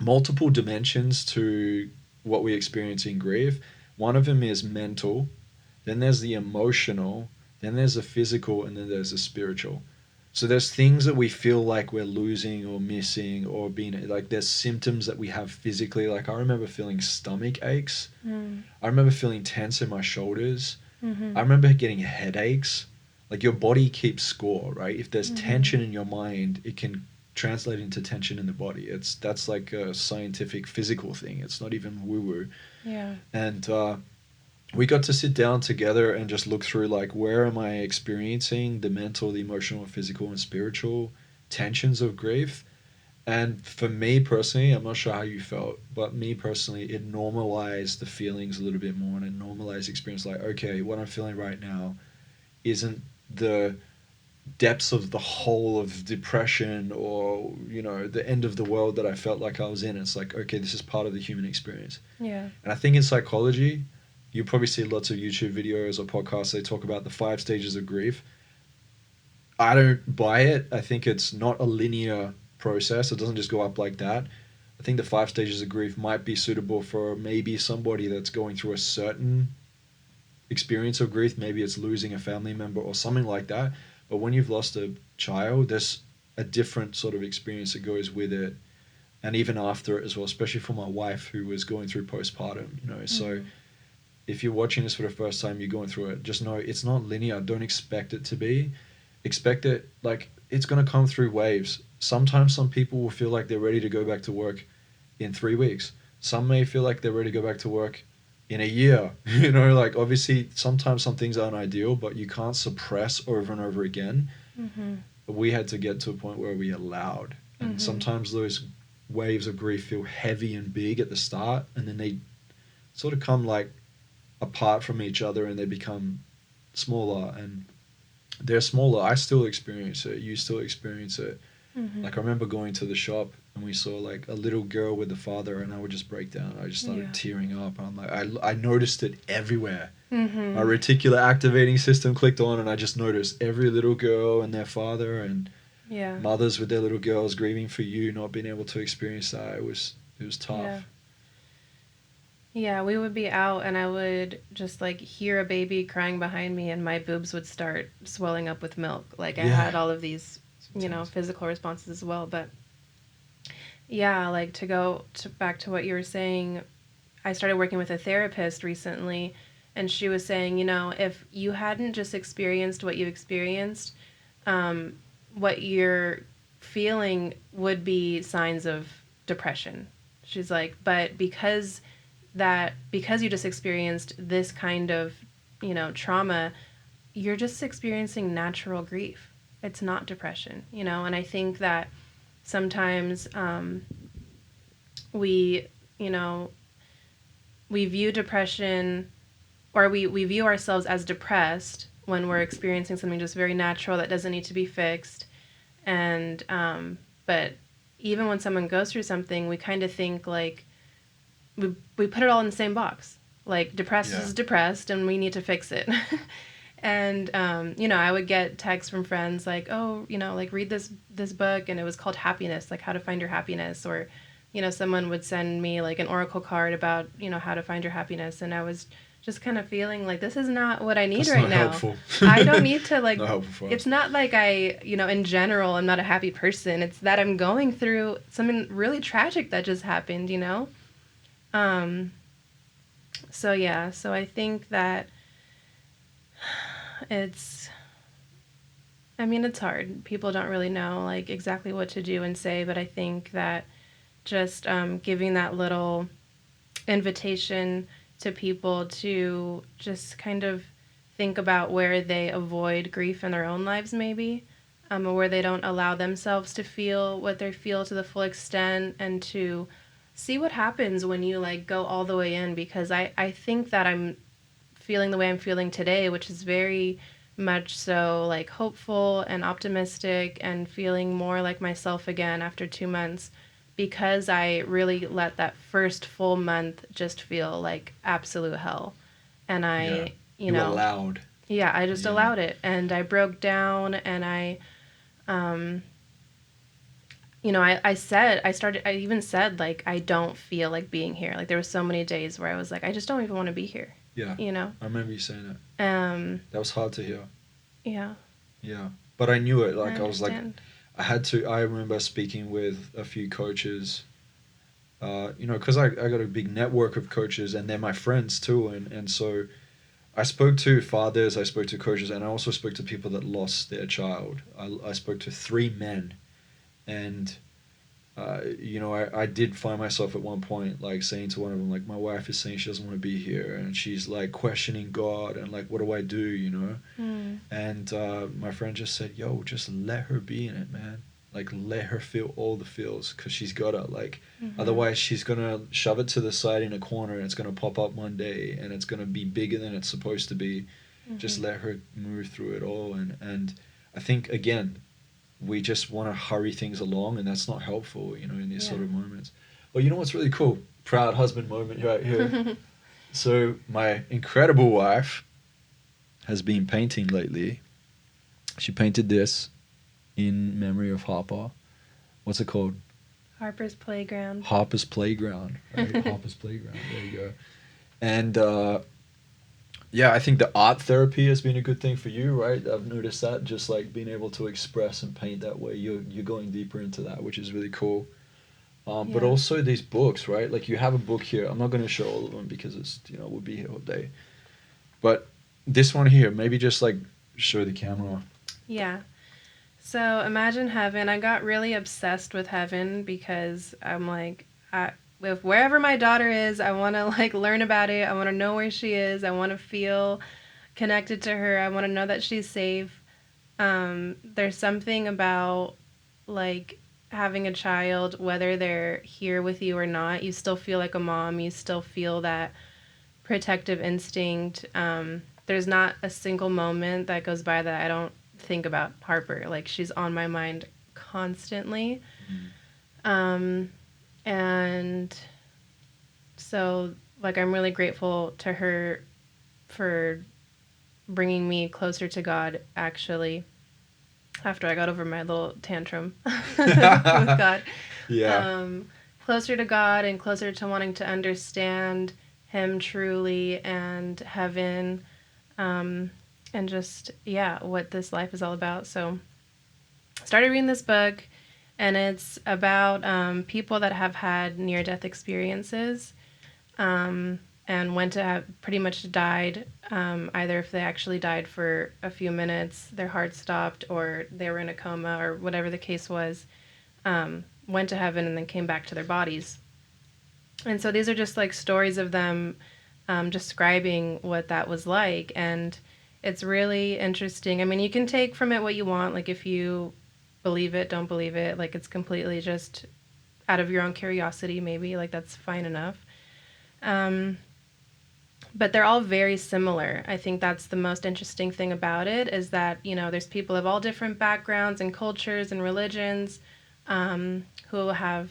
multiple dimensions to what we experience in grief. One of them is mental, then there's the emotional, then there's the physical, and then there's the spiritual. So there's things that we feel like we're losing or missing or being like there's symptoms that we have physically. Like I remember feeling stomach aches. I remember feeling tense in my shoulders. I remember getting headaches. Like your body keeps score, right? If there's tension in your mind, it can translate into tension in the body. That's like a scientific physical thing. It's not even woo woo. Yeah. And we got to sit down together and just look through like where am I experiencing the mental, the emotional, physical, and spiritual tensions of grief. And for me personally, I'm not sure how you felt, but me personally, it normalized the feelings a little bit more, and it normalized the experience. Like, okay, what I'm feeling right now isn't the depths of the hole of depression or the end of the world that I felt like I was in. It's like, okay, this is part of the human experience. Yeah. And I think in psychology, you probably see lots of YouTube videos or podcasts, they talk about the 5 stages of grief. I don't buy it. I think it's not a linear process. It doesn't just go up like that. I think the 5 stages of grief might be suitable for maybe somebody that's going through a certain experience of grief. Maybe it's losing a family member or something like that. But when you've lost a child, there's a different sort of experience that goes with it. And even after it as well, especially for my wife who was going through postpartum, So if you're watching this for the first time, you're going through it, just know it's not linear. Don't expect it to be. Expect it, like, it's going to come through waves. Sometimes some people will feel like they're ready to go back to work in 3 weeks. Some may feel like they're ready to go back to work in a year. Like, obviously, sometimes some things aren't ideal, but you can't suppress over and over again. We had to get to a point where we allowed. And sometimes those waves of grief feel heavy and big at the start, and then they sort of come, like, apart from each other, and they become smaller, and they're smaller. I still experience it. You still experience it. Like, I remember going to the shop and we saw like a little girl with the father, and I would just break down. I just started tearing up. And I'm like, I noticed it everywhere. My reticular activating system clicked on, and I just noticed every little girl and their father, and mothers with their little girls grieving for you not being able to experience that. It was tough. Yeah, we would be out and I would just like hear a baby crying behind me and my boobs would start swelling up with milk. Like I had all of these, physical responses as well. But yeah, like to go back to what you were saying, I started working with a therapist recently, and she was saying, if you hadn't just experienced what you experienced, what you're feeling would be signs of depression. She's like, but because you just experienced this kind of, trauma, you're just experiencing natural grief. It's not depression, and I think that sometimes we view depression, or we view ourselves as depressed when we're experiencing something just very natural that doesn't need to be fixed. And but even when someone goes through something, we kind of think like we put it all in the same box. Like depressed Yeah. is depressed, and we need to fix it. And I would get texts from friends like, oh, like read this book, and it was called Happiness, like how to find your happiness, or someone would send me like an oracle card about how to find your happiness, and I was just kind of feeling like this is not what I need That's right not now. helpful. I don't need to like Not helpful for us. it's not like in general I'm not a happy person. It's that I'm going through something really tragic that just happened. Um so yeah, so I think that it's it's hard. People don't really know like exactly what to do and say, but I think that just giving that little invitation to people to just kind of think about where they avoid grief in their own lives, maybe, or where they don't allow themselves to feel what they feel to the full extent, and to see what happens when you like go all the way in. Because I think that I'm feeling the way I'm feeling today, which is very much so like hopeful and optimistic and feeling more like myself again after 2 months, because I really let that first full month just feel like absolute hell. And Yeah. I, You allowed. yeah, I just Yeah. allowed it, and I broke down, and um, I even said, like, I don't feel like being here. Like, there were so many days where I was like, I just don't even want to be here, Yeah. you know? I remember you saying that. Um, That was hard to hear. yeah, Yeah. But I knew it. I Like, I was like, understand. I remember speaking with a few coaches, because I got a big network of coaches and they're my friends too. And so I spoke to fathers, I spoke to coaches, and I also spoke to people that lost their child. I spoke to 3 men. And I did find myself at one point like saying to one of them, like, my wife is saying she doesn't want to be here, and she's like questioning God, and like, what do I do? Mm, And my friend just said, yo, just let her be in it, man. Like, let her feel all the feels, because she's gotta, like, mm-hmm, otherwise she's gonna shove it to the side in a corner, and it's gonna pop up one day, and it's gonna be bigger than it's supposed to be. Just mm-hmm. let her move through it all. And I think, again, we just want to hurry things along, and that's not helpful, in these Yeah. sort of moments. But you know what's really cool? Proud husband moment right here. So my incredible wife has been painting lately. She painted this in memory of Harper. What's it called? Harper's Playground. Harper's Playground. Right? Harper's Playground. There you go. And yeah, I think the art therapy has been a good thing for you, right? I've noticed that, just like being able to express and paint that way. You're going deeper into that, which is really cool. But Yeah. also these books, right? Like, you have a book here. I'm not going to show all of them because it's we'll be here all day. But this one here, maybe just like show the camera. Yeah. So imagine heaven. I got really obsessed with heaven because I'm like, if wherever my daughter is, I want to like learn about it. I want to know where she is. I want to feel connected to her. I want to know that she's safe. There's something about like having a child, whether they're here with you or not, you still feel like a mom. You still feel that protective instinct. There's not a single moment that goes by that I don't think about Harper. Like, she's on my mind constantly. Mm. Um, and so, like, I'm really grateful to her for bringing me closer to God, actually, after I got over my little tantrum with God. Yeah. Closer to God and closer to wanting to understand Him truly, and heaven, um, and just, yeah, what this life is all about. So, started reading this book, and it's about people that have had near death experiences, um, and went to have pretty much died, either if they actually died for a few minutes, their heart stopped, or they were in a coma, or whatever the case was, went to heaven and then came back to their bodies. And so these are just like stories of them describing what that was like. And it's really interesting. I mean, you can take from it what you want. Like, if you believe it, don't believe it. Like, it's completely just out of your own curiosity, maybe. Like, that's fine enough. Um, but they're all very similar. I think that's the most interesting thing about it, is that, there's people of all different backgrounds and cultures and religions, who have,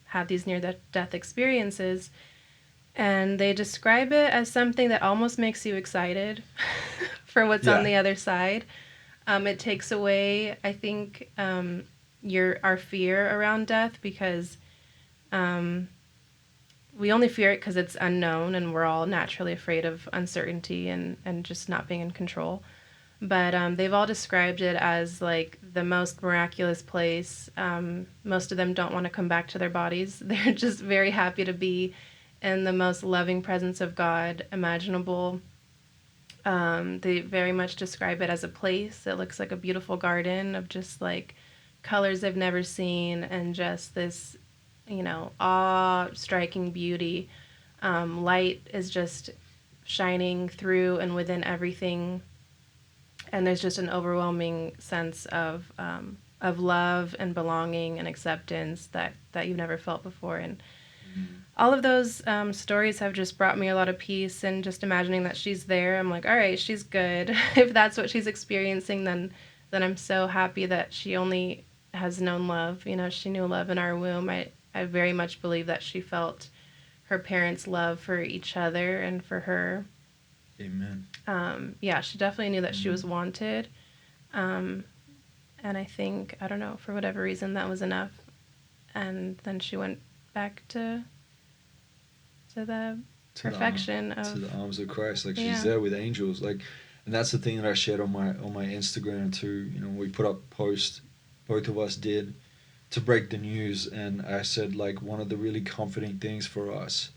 had these near death experiences. And they describe it as something that almost makes you excited for what's on Yeah. the other side. It takes away, I think, our fear around death, because we only fear it because it's unknown, and we're all naturally afraid of uncertainty and just not being in control. But they've all described it as like the most miraculous place. Most of them don't want to come back to their bodies. They're just very happy to be in the most loving presence of God imaginable. They very much describe it as a place. It looks like a beautiful garden of just like colors they've never seen, and just this, awe-striking beauty. Light is just shining through and within everything, and there's just an overwhelming sense of love and belonging and acceptance that you've never felt before. And all of those stories have just brought me a lot of peace. And just imagining that she's there, I'm like, all right, she's good. If that's what she's experiencing, then I'm so happy that she only has known love. She knew love in our womb. I very much believe that she felt her parents' love for each other and for her. Amen. Yeah, she definitely knew that she was wanted. And I think, I don't know, for whatever reason, that was enough. And then she went back to the perfection to the arms of Christ. Like, Yeah. she's there with angels. Like, and that's the thing that I shared on my Instagram too. We put up post, both of us did, to break the news, and I said, like, one of the really comforting things for us,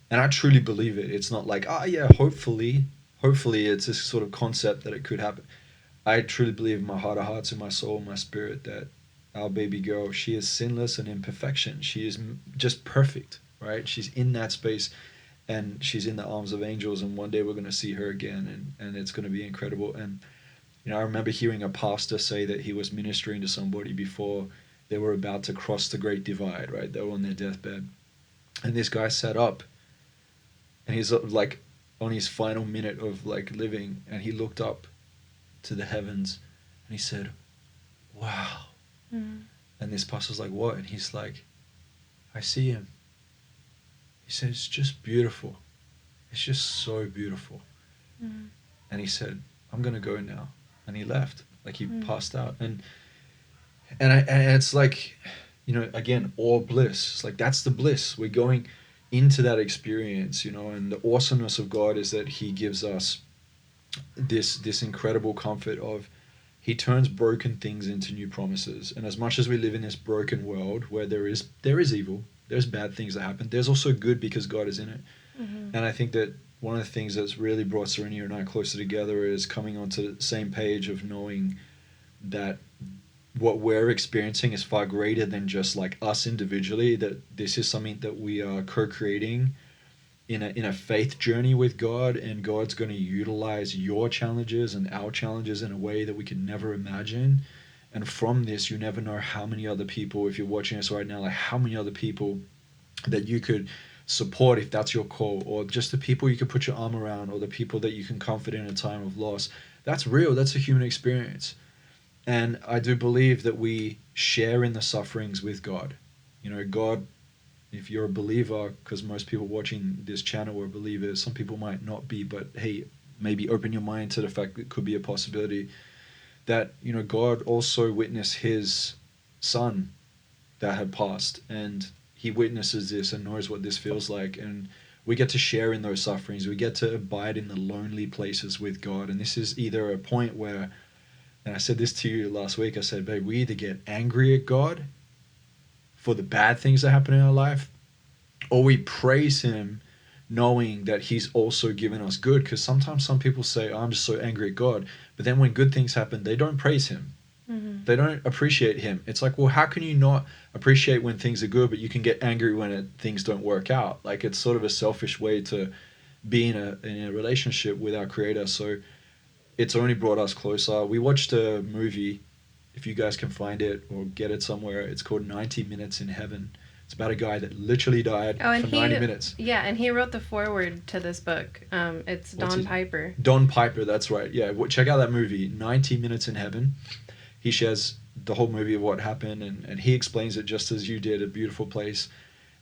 and I truly believe it. It's not like, yeah, hopefully it's this sort of concept that it could happen. I truly believe in my heart of hearts, in my soul, in my spirit, that our baby girl, she is sinless and in perfection. She is just perfect, right? She's in that space, and she's in the arms of angels, and one day we're going to see her again, and it's going to be incredible. And I remember hearing a pastor say that he was ministering to somebody before they were about to cross the great divide, right? They were on their deathbed, and this guy sat up, and he's like on his final minute of like living, and he looked up to the heavens, and he said, "Wow." Mm. And this pastor's like, "What?" And he's like, "I see him." He said, "It's just beautiful. It's just so beautiful." Mm. And he said, "I'm gonna go now," and he left. Like, he passed out, and it's like, again, all bliss. It's like, that's the bliss. We're going into that experience, and the awesomeness of God is that He gives us this incredible comfort of, He turns broken things into new promises. And as much as we live in this broken world where there is evil, there's bad things that happen, there's also good because God is in it. Mm-hmm. And I think that one of the things that's really brought Sarinia and I closer together is coming onto the same page of knowing that what we're experiencing is far greater than just like us individually, that this is something that we are co-creating in a faith journey with God, and God's going to utilize your challenges and our challenges in a way that we can never imagine. And from this, you never know how many other people, if you're watching us right now, like how many other people that you could support if that's your call, or just the people you could put your arm around, or the people that you can comfort in a time of loss. That's real. That's a human experience. And I do believe that we share in the sufferings with God. God, if you're a believer, because most people watching this channel are believers, some people might not be, but hey, maybe open your mind to the fact that it could be a possibility that, God also witnessed His son that had passed, and He witnesses this and knows what this feels like. And we get to share in those sufferings. We get to abide in the lonely places with God. And this is either a point where, and I said this to you last week, I said, babe, we either get angry at God for the bad things that happen in our life, or we praise Him knowing that He's also given us good. Because sometimes some people say, oh, I'm just so angry at God. But then when good things happen, they don't praise Him. Mm-hmm. They don't appreciate Him. It's like, well, how can you not appreciate when things are good, but you can get angry when things don't work out? Like, it's sort of a selfish way to be in a relationship with our Creator. So it's only brought us closer. We watched a movie, if you guys can find it or get it somewhere. It's called 90 Minutes in Heaven. It's It's about a guy that literally died Oh, and for 90 minutes. yeah, and he wrote the foreword to this book. It's Don Piper. Don Piper, that's right. Yeah, check out that movie, 90 Minutes in Heaven. He shares the whole movie of what happened, and he explains it just as you did, A Beautiful Place.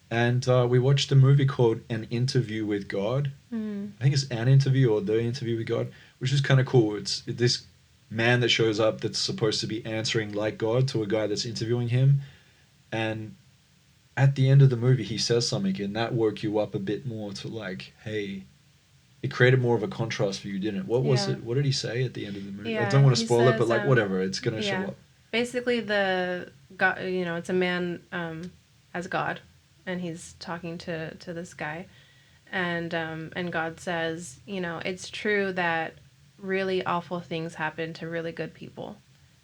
And we watched a movie called An Interview with God. I think it's An Interview or The Interview with God, which is kind of cool. It's this man that shows up that's supposed to be answering like God to a guy that's interviewing him. And at the end of the movie, he says something, and that woke you up a bit more to like, hey, it created more of a contrast for you, didn't it? What was Yeah. it? What did he say at the end of the movie? I Yeah, don't want to he spoil it, says, but like whatever, it's gonna show yeah. up. Basically, the God, it's a man as God, and he's talking to this guy, and God says, it's true that really awful things happen to really good people,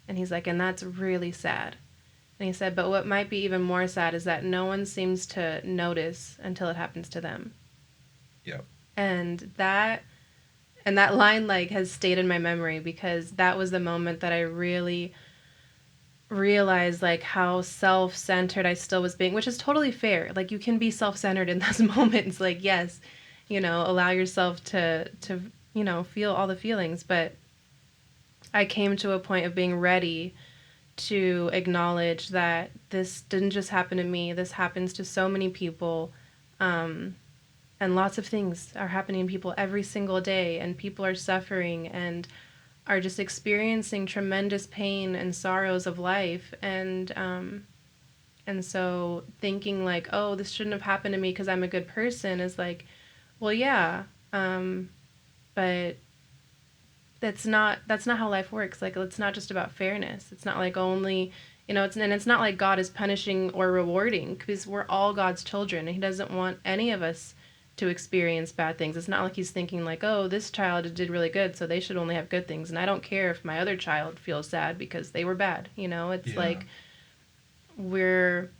and he's like, and that's really sad. And he said, but what might be even more sad is that no one seems to notice until it happens to them. Yeah. And that line like has stayed in my memory, because that was the moment that I really realized like how self-centered I still was being, which is totally fair. Like, you can be self-centered in those moments. Like, yes, allow yourself to feel all the feelings, but I came to a point of being ready to acknowledge that this didn't just happen to me. This happens to so many people. And lots of things are happening to people every single day, and people are suffering and are just experiencing tremendous pain and sorrows of life. And so thinking like, oh, this shouldn't have happened to me because I'm a good person, is like, well, yeah, but that's not how life works. Like, it's not just about fairness. It's not like only, it's not like God is punishing or rewarding, because we're all God's children, and he doesn't want any of us to experience bad things. It's not like he's thinking like, oh, this child did really good, so they should only have good things, and I don't care if my other child feels sad because they were bad. It's like we're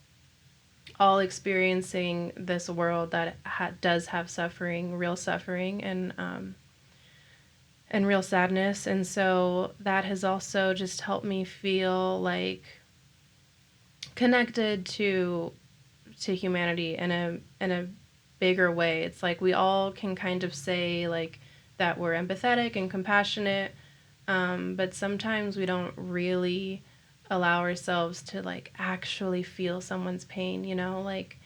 all experiencing this world that does have suffering, real suffering, and real sadness. And so that has also just helped me feel like connected to humanity in a bigger way. It's like we all can kind of say like that we're empathetic and compassionate, but sometimes we don't really allow ourselves to like actually feel someone's pain. Like,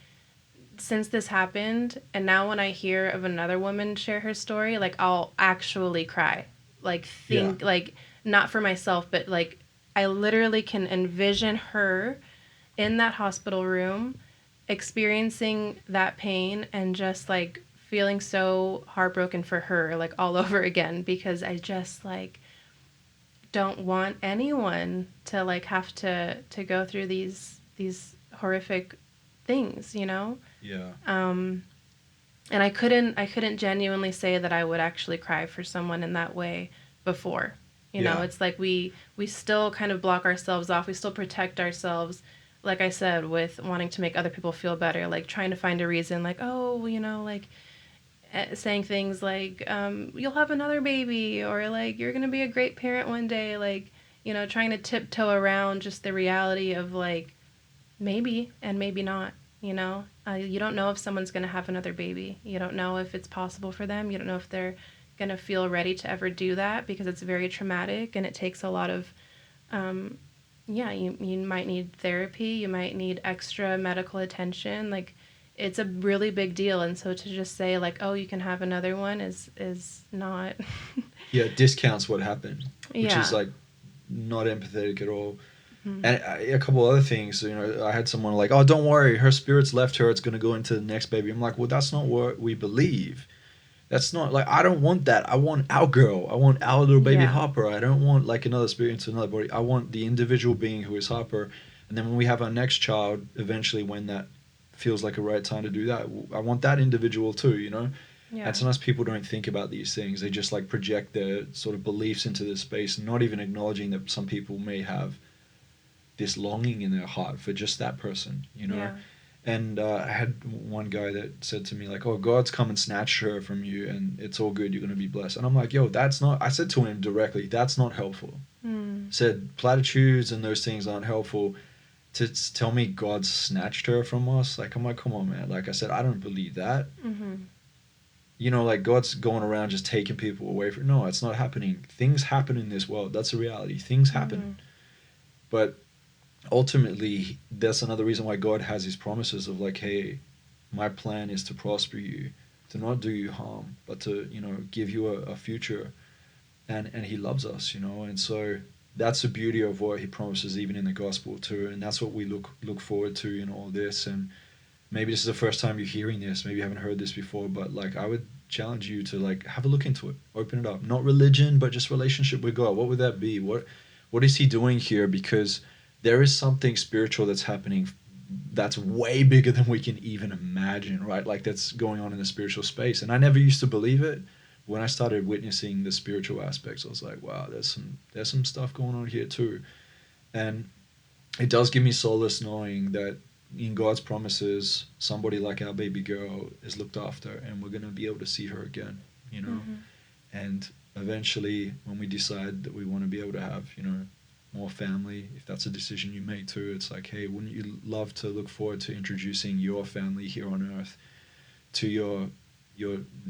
since this happened, and now when I hear of another woman share her story, like, I'll actually cry. Like, like, not for myself, but like, I literally can envision her in that hospital room experiencing that pain and just like feeling so heartbroken for her, like, all over again, because I just like don't want anyone to like have to go through these horrific things. Yeah. And I couldn't genuinely say that I would actually cry for someone in that way before. It's like we still kind of block ourselves off. We still protect ourselves, like I said, with wanting to make other people feel better, like trying to find a reason, like, oh, like saying things like, you'll have another baby, or like, you're going to be a great parent one day, like, trying to tiptoe around just the reality of like, maybe and maybe not. You don't know if someone's going to have another baby. You don't know if it's possible for them. You don't know if they're going to feel ready to ever do that, because it's very traumatic and it takes a lot of, you might need therapy. You might need extra medical attention. Like, it's a really big deal. And so to just say like, oh, you can have another one is not. Yeah, it discounts what happened, which Yeah. is like not empathetic at all. Mm-hmm. And a couple other things, I had someone like, oh, don't worry, her spirit's left her, it's going to go into the next baby. I'm like, well, that's not what we believe. That's not like, I don't want that. I want our girl. I want our little baby Harper. I don't want like another spirit into another body. I want the individual being who is Harper. And then when we have our next child, eventually when that feels like a right time to do that, I want that individual too, Yeah. And sometimes people don't think about these things. They just like project their sort of beliefs into this space, not even acknowledging that some people may have this longing in their heart for just that person, Yeah. And I had one guy that said to me like, oh, God's come and snatched her from you and it's all good, you're going to be blessed. And I'm like, yo, that's not, I said to him directly, that's not helpful. Mm. Said platitudes and those things aren't helpful. tell me God snatched her from us, like, I'm like, come on, man. Like I said, I don't believe that. Mhm. Like God's going around just taking people away from. No, it's not happening. Things happen in this world. That's a reality. Things happen. Mhm. But ultimately, that's another reason why God has his promises of like, hey, my plan is to prosper you, to not do you harm, but to, give you a future. And he loves us, and so that's the beauty of what he promises even in the gospel too. And that's what we look forward to in all this. And maybe this is the first time you're hearing this, maybe you haven't heard this before, but like I would challenge you to like have a look into it, open it up. Not religion, but just relationship with God. What would that be? What is he doing here? Because there is something spiritual that's happening that's way bigger than we can even imagine, right? Like that's going on in the spiritual space. And I never used to believe it. When I started witnessing the spiritual aspects, I was like, wow, there's some stuff going on here too. And it does give me solace knowing that in God's promises, somebody like our baby girl is looked after, and we're going to be able to see her again, you know. Mhm. And eventually, when we decide that we want to be able to have, more family, if that's a decision you make too, it's like, hey, wouldn't you love to look forward to introducing your family here on earth to your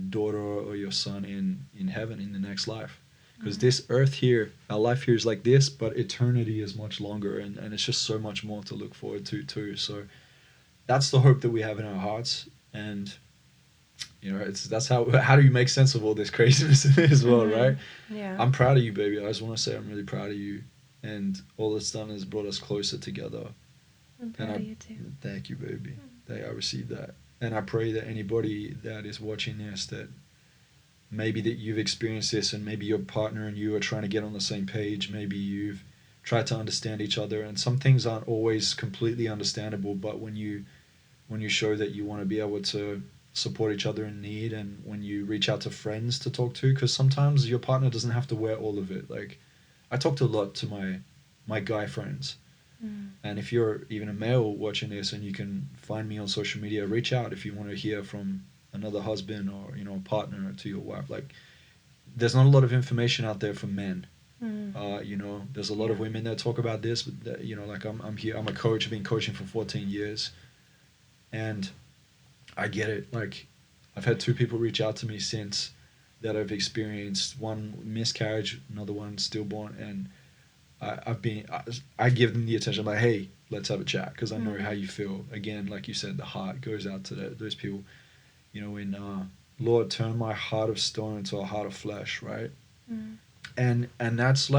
daughter or your son in heaven in the next life? Because Mhm. this earth here, our life here is like this, but eternity is much longer, and it's just so much more to look forward to too. So that's the hope that we have in our hearts. And it's that's how do you make sense of all this craziness as well, right? Mhm. Yeah. I'm proud of you, baby. I just want to say I'm really proud of you, and all it's done is brought us closer together. I'm And proud of you too. thank you, baby. I received that, and I pray that anybody that is watching this, that maybe that you've experienced this, and maybe your partner and you are trying to get on the same page. Maybe you've tried to understand each other, and some things aren't always completely understandable. But when you show that you want to be able to support each other in need, and when you reach out to friends to talk to, because sometimes your partner doesn't have to wear all of it. Like I talked a lot to my guy friends, Mm. and if you're even a male watching this and you can find me on social media, reach out if you want to hear from another husband or a partner to your wife. Like there's not a lot of information out there for men. Mm. There's a lot of Yeah. women that talk about this, but like I'm here. I'm a coach. I've been coaching for 14 years, and I get it. Like I've had two people reach out to me since that have experienced one miscarriage, another one stillborn, and I give them the attention. I'm like, hey, let's have a chat because I know how Mhm. you feel. Again, like you said, the heart goes out to those people. In Lord, turn my heart of stone into a heart of flesh, right? Mm. And that's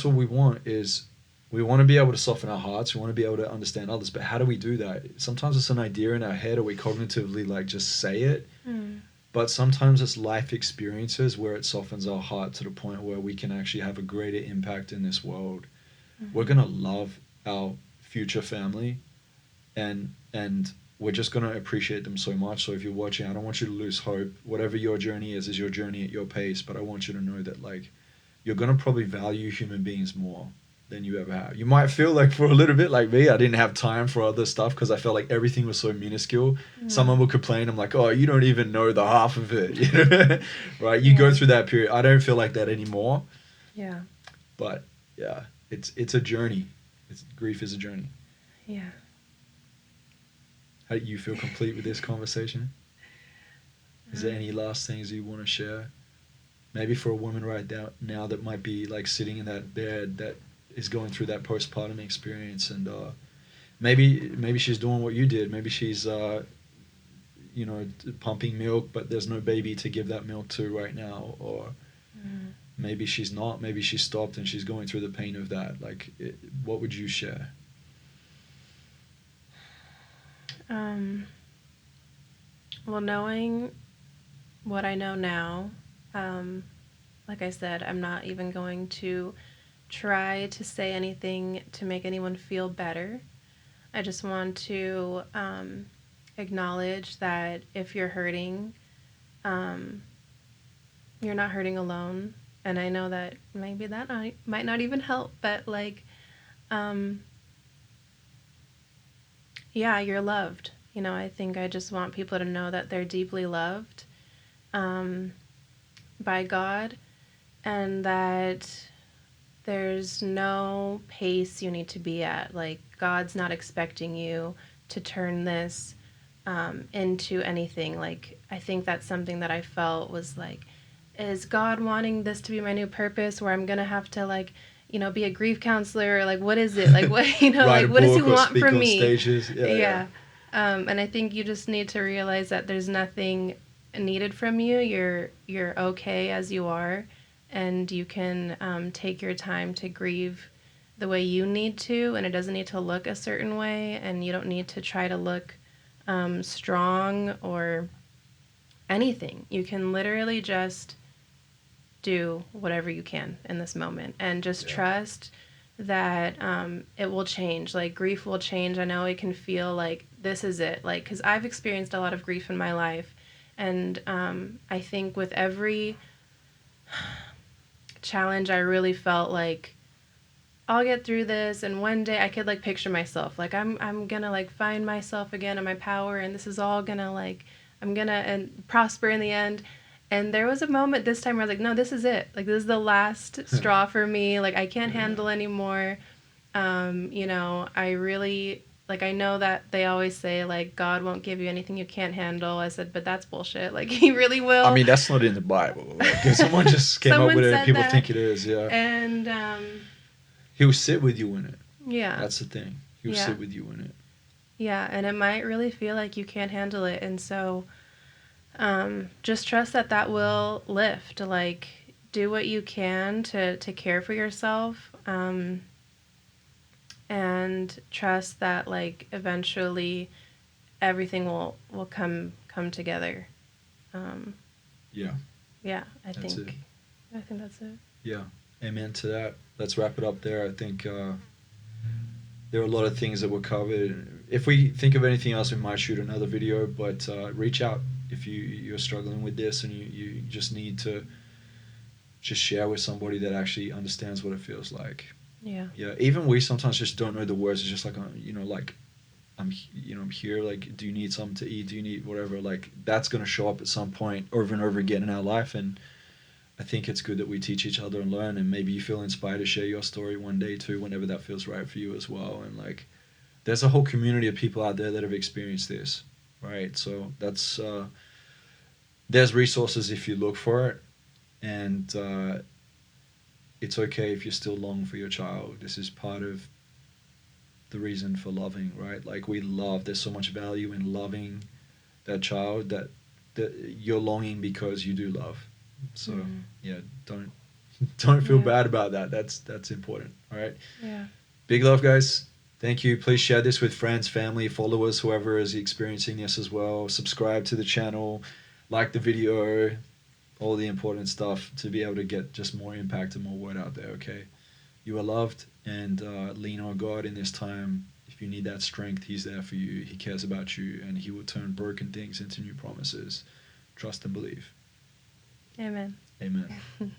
what we want is we want to be able to soften our hearts. We want to be able to understand others. But how do we do that? Sometimes it's an idea in our head, or we cognitively like just say it. Mm. But sometimes it's life experiences where it softens our heart to the point where we can actually have a greater impact in this world. We're Mhm. gonna love our future family, and we're just gonna appreciate them so much. So if you're watching, I don't want you to lose hope. Whatever your journey is your journey at your pace. But I want you to know that like you're gonna probably value human beings more than you ever have. You might feel like for a little bit like me, I didn't have time for other stuff because I felt like everything was so minuscule. Someone Mm. will complain, I'm like, oh, you don't even know the half of it, right? You go Yeah. through that period. I don't feel like that anymore, Yeah. but yeah, it's a journey. Grief is a journey. Yeah. How do you feel complete with this conversation? Is there any Um, last things you want to share? Maybe for a woman right now that might be like sitting in that bed that is going through that postpartum experience, and maybe she's doing what you did. Maybe she's pumping milk, but there's no baby to give that milk to right now, or mm. maybe she's not. Maybe she stopped and she's going through the pain of that. Like, what would you share? Um, well, knowing what I know now, um, like I said, I'm not even going to try to say anything to make anyone feel better. I just want to acknowledge that if you're hurting, um, you're not hurting alone. And I know that maybe that might not even help, but like, um, yeah, you're loved. I think I just want people to know that they're deeply loved um, by God, and that there's no pace you need to be at. Like, God's not expecting you to turn this into anything. Like, I think that's something that I felt was like, is God wanting this to be my new purpose where I'm going to have to, like, be a grief counselor? Or, like, what is it? Like, what, Write like, a what does he book or want speak from on me? stages. Yeah, yeah. Yeah. And I think you just need to realize that there's nothing needed from you. You're okay as you are, and you can take your time to grieve the way you need to, and it doesn't need to look a certain way, and you don't need to try to look strong or anything. You can literally just do whatever you can in this moment and just Yeah. trust that it will change. Like, grief will change. I know it can feel like this is it. Like, because I've experienced a lot of grief in my life. And I think with every challenge, I really felt like I'll get through this, and one day I could like picture myself like I'm gonna like find myself again in my power, and this is all gonna like I'm gonna and prosper in the end. And there was a moment this time where I was like, no, this is it. Like, this is the last straw for me. Like, I can't Yeah. handle anymore. I really like, I know that they always say like God won't give you anything you can't handle. I said, but that's bullshit. Like, he really I will. mean, that's not in the Bible. Like, if someone just came up Someone with it and said people that, think it is, yeah. and He'll sit with you in it. yeah, That's the thing. He'll yeah. sit with you in it. Yeah, and it might really feel like you can't handle it. And so just trust that that will lift. Like, do what you can to care for yourself, and trust that, like, eventually everything will come together. Um, Yeah, yeah, that's it. I think that's it. Yeah. Amen to that. Let's wrap it up there. I think there are a lot of things that were covered. If we think of anything else, we might shoot another video, but reach out if you're struggling with this and you just need to just share with somebody that actually understands what it feels like. Yeah. Yeah, even we sometimes just don't know the words. It's just like, like I'm here. Like, do you need something to eat? Do you need whatever? Like, that's gonna show up at some point over and over again in our life. And I think it's good that we teach each other and learn. And maybe you feel inspired to share your story one day too, whenever that feels right for you as well. And like, there's a whole community of people out there that have experienced this, right? So that's there's resources if you look for it, and it's okay if you're still longing for your child. This is part of the reason for loving, right? Like, we love. There's so much value in loving that child that you're longing because you do love. So yeah, don't don't feel Yeah. bad about that. That's important. All right. Yeah. Big love, guys. Thank you. Please share this with friends, family, followers, whoever is experiencing this as well. Subscribe to the channel, like the video, all the important stuff to be able to get just more impact and more word out there. Okay. You are loved, and lean on God in this time. If you need that strength, He's there for you. He cares about you, and He will turn broken things into new promises. Trust and believe. Amen. Amen.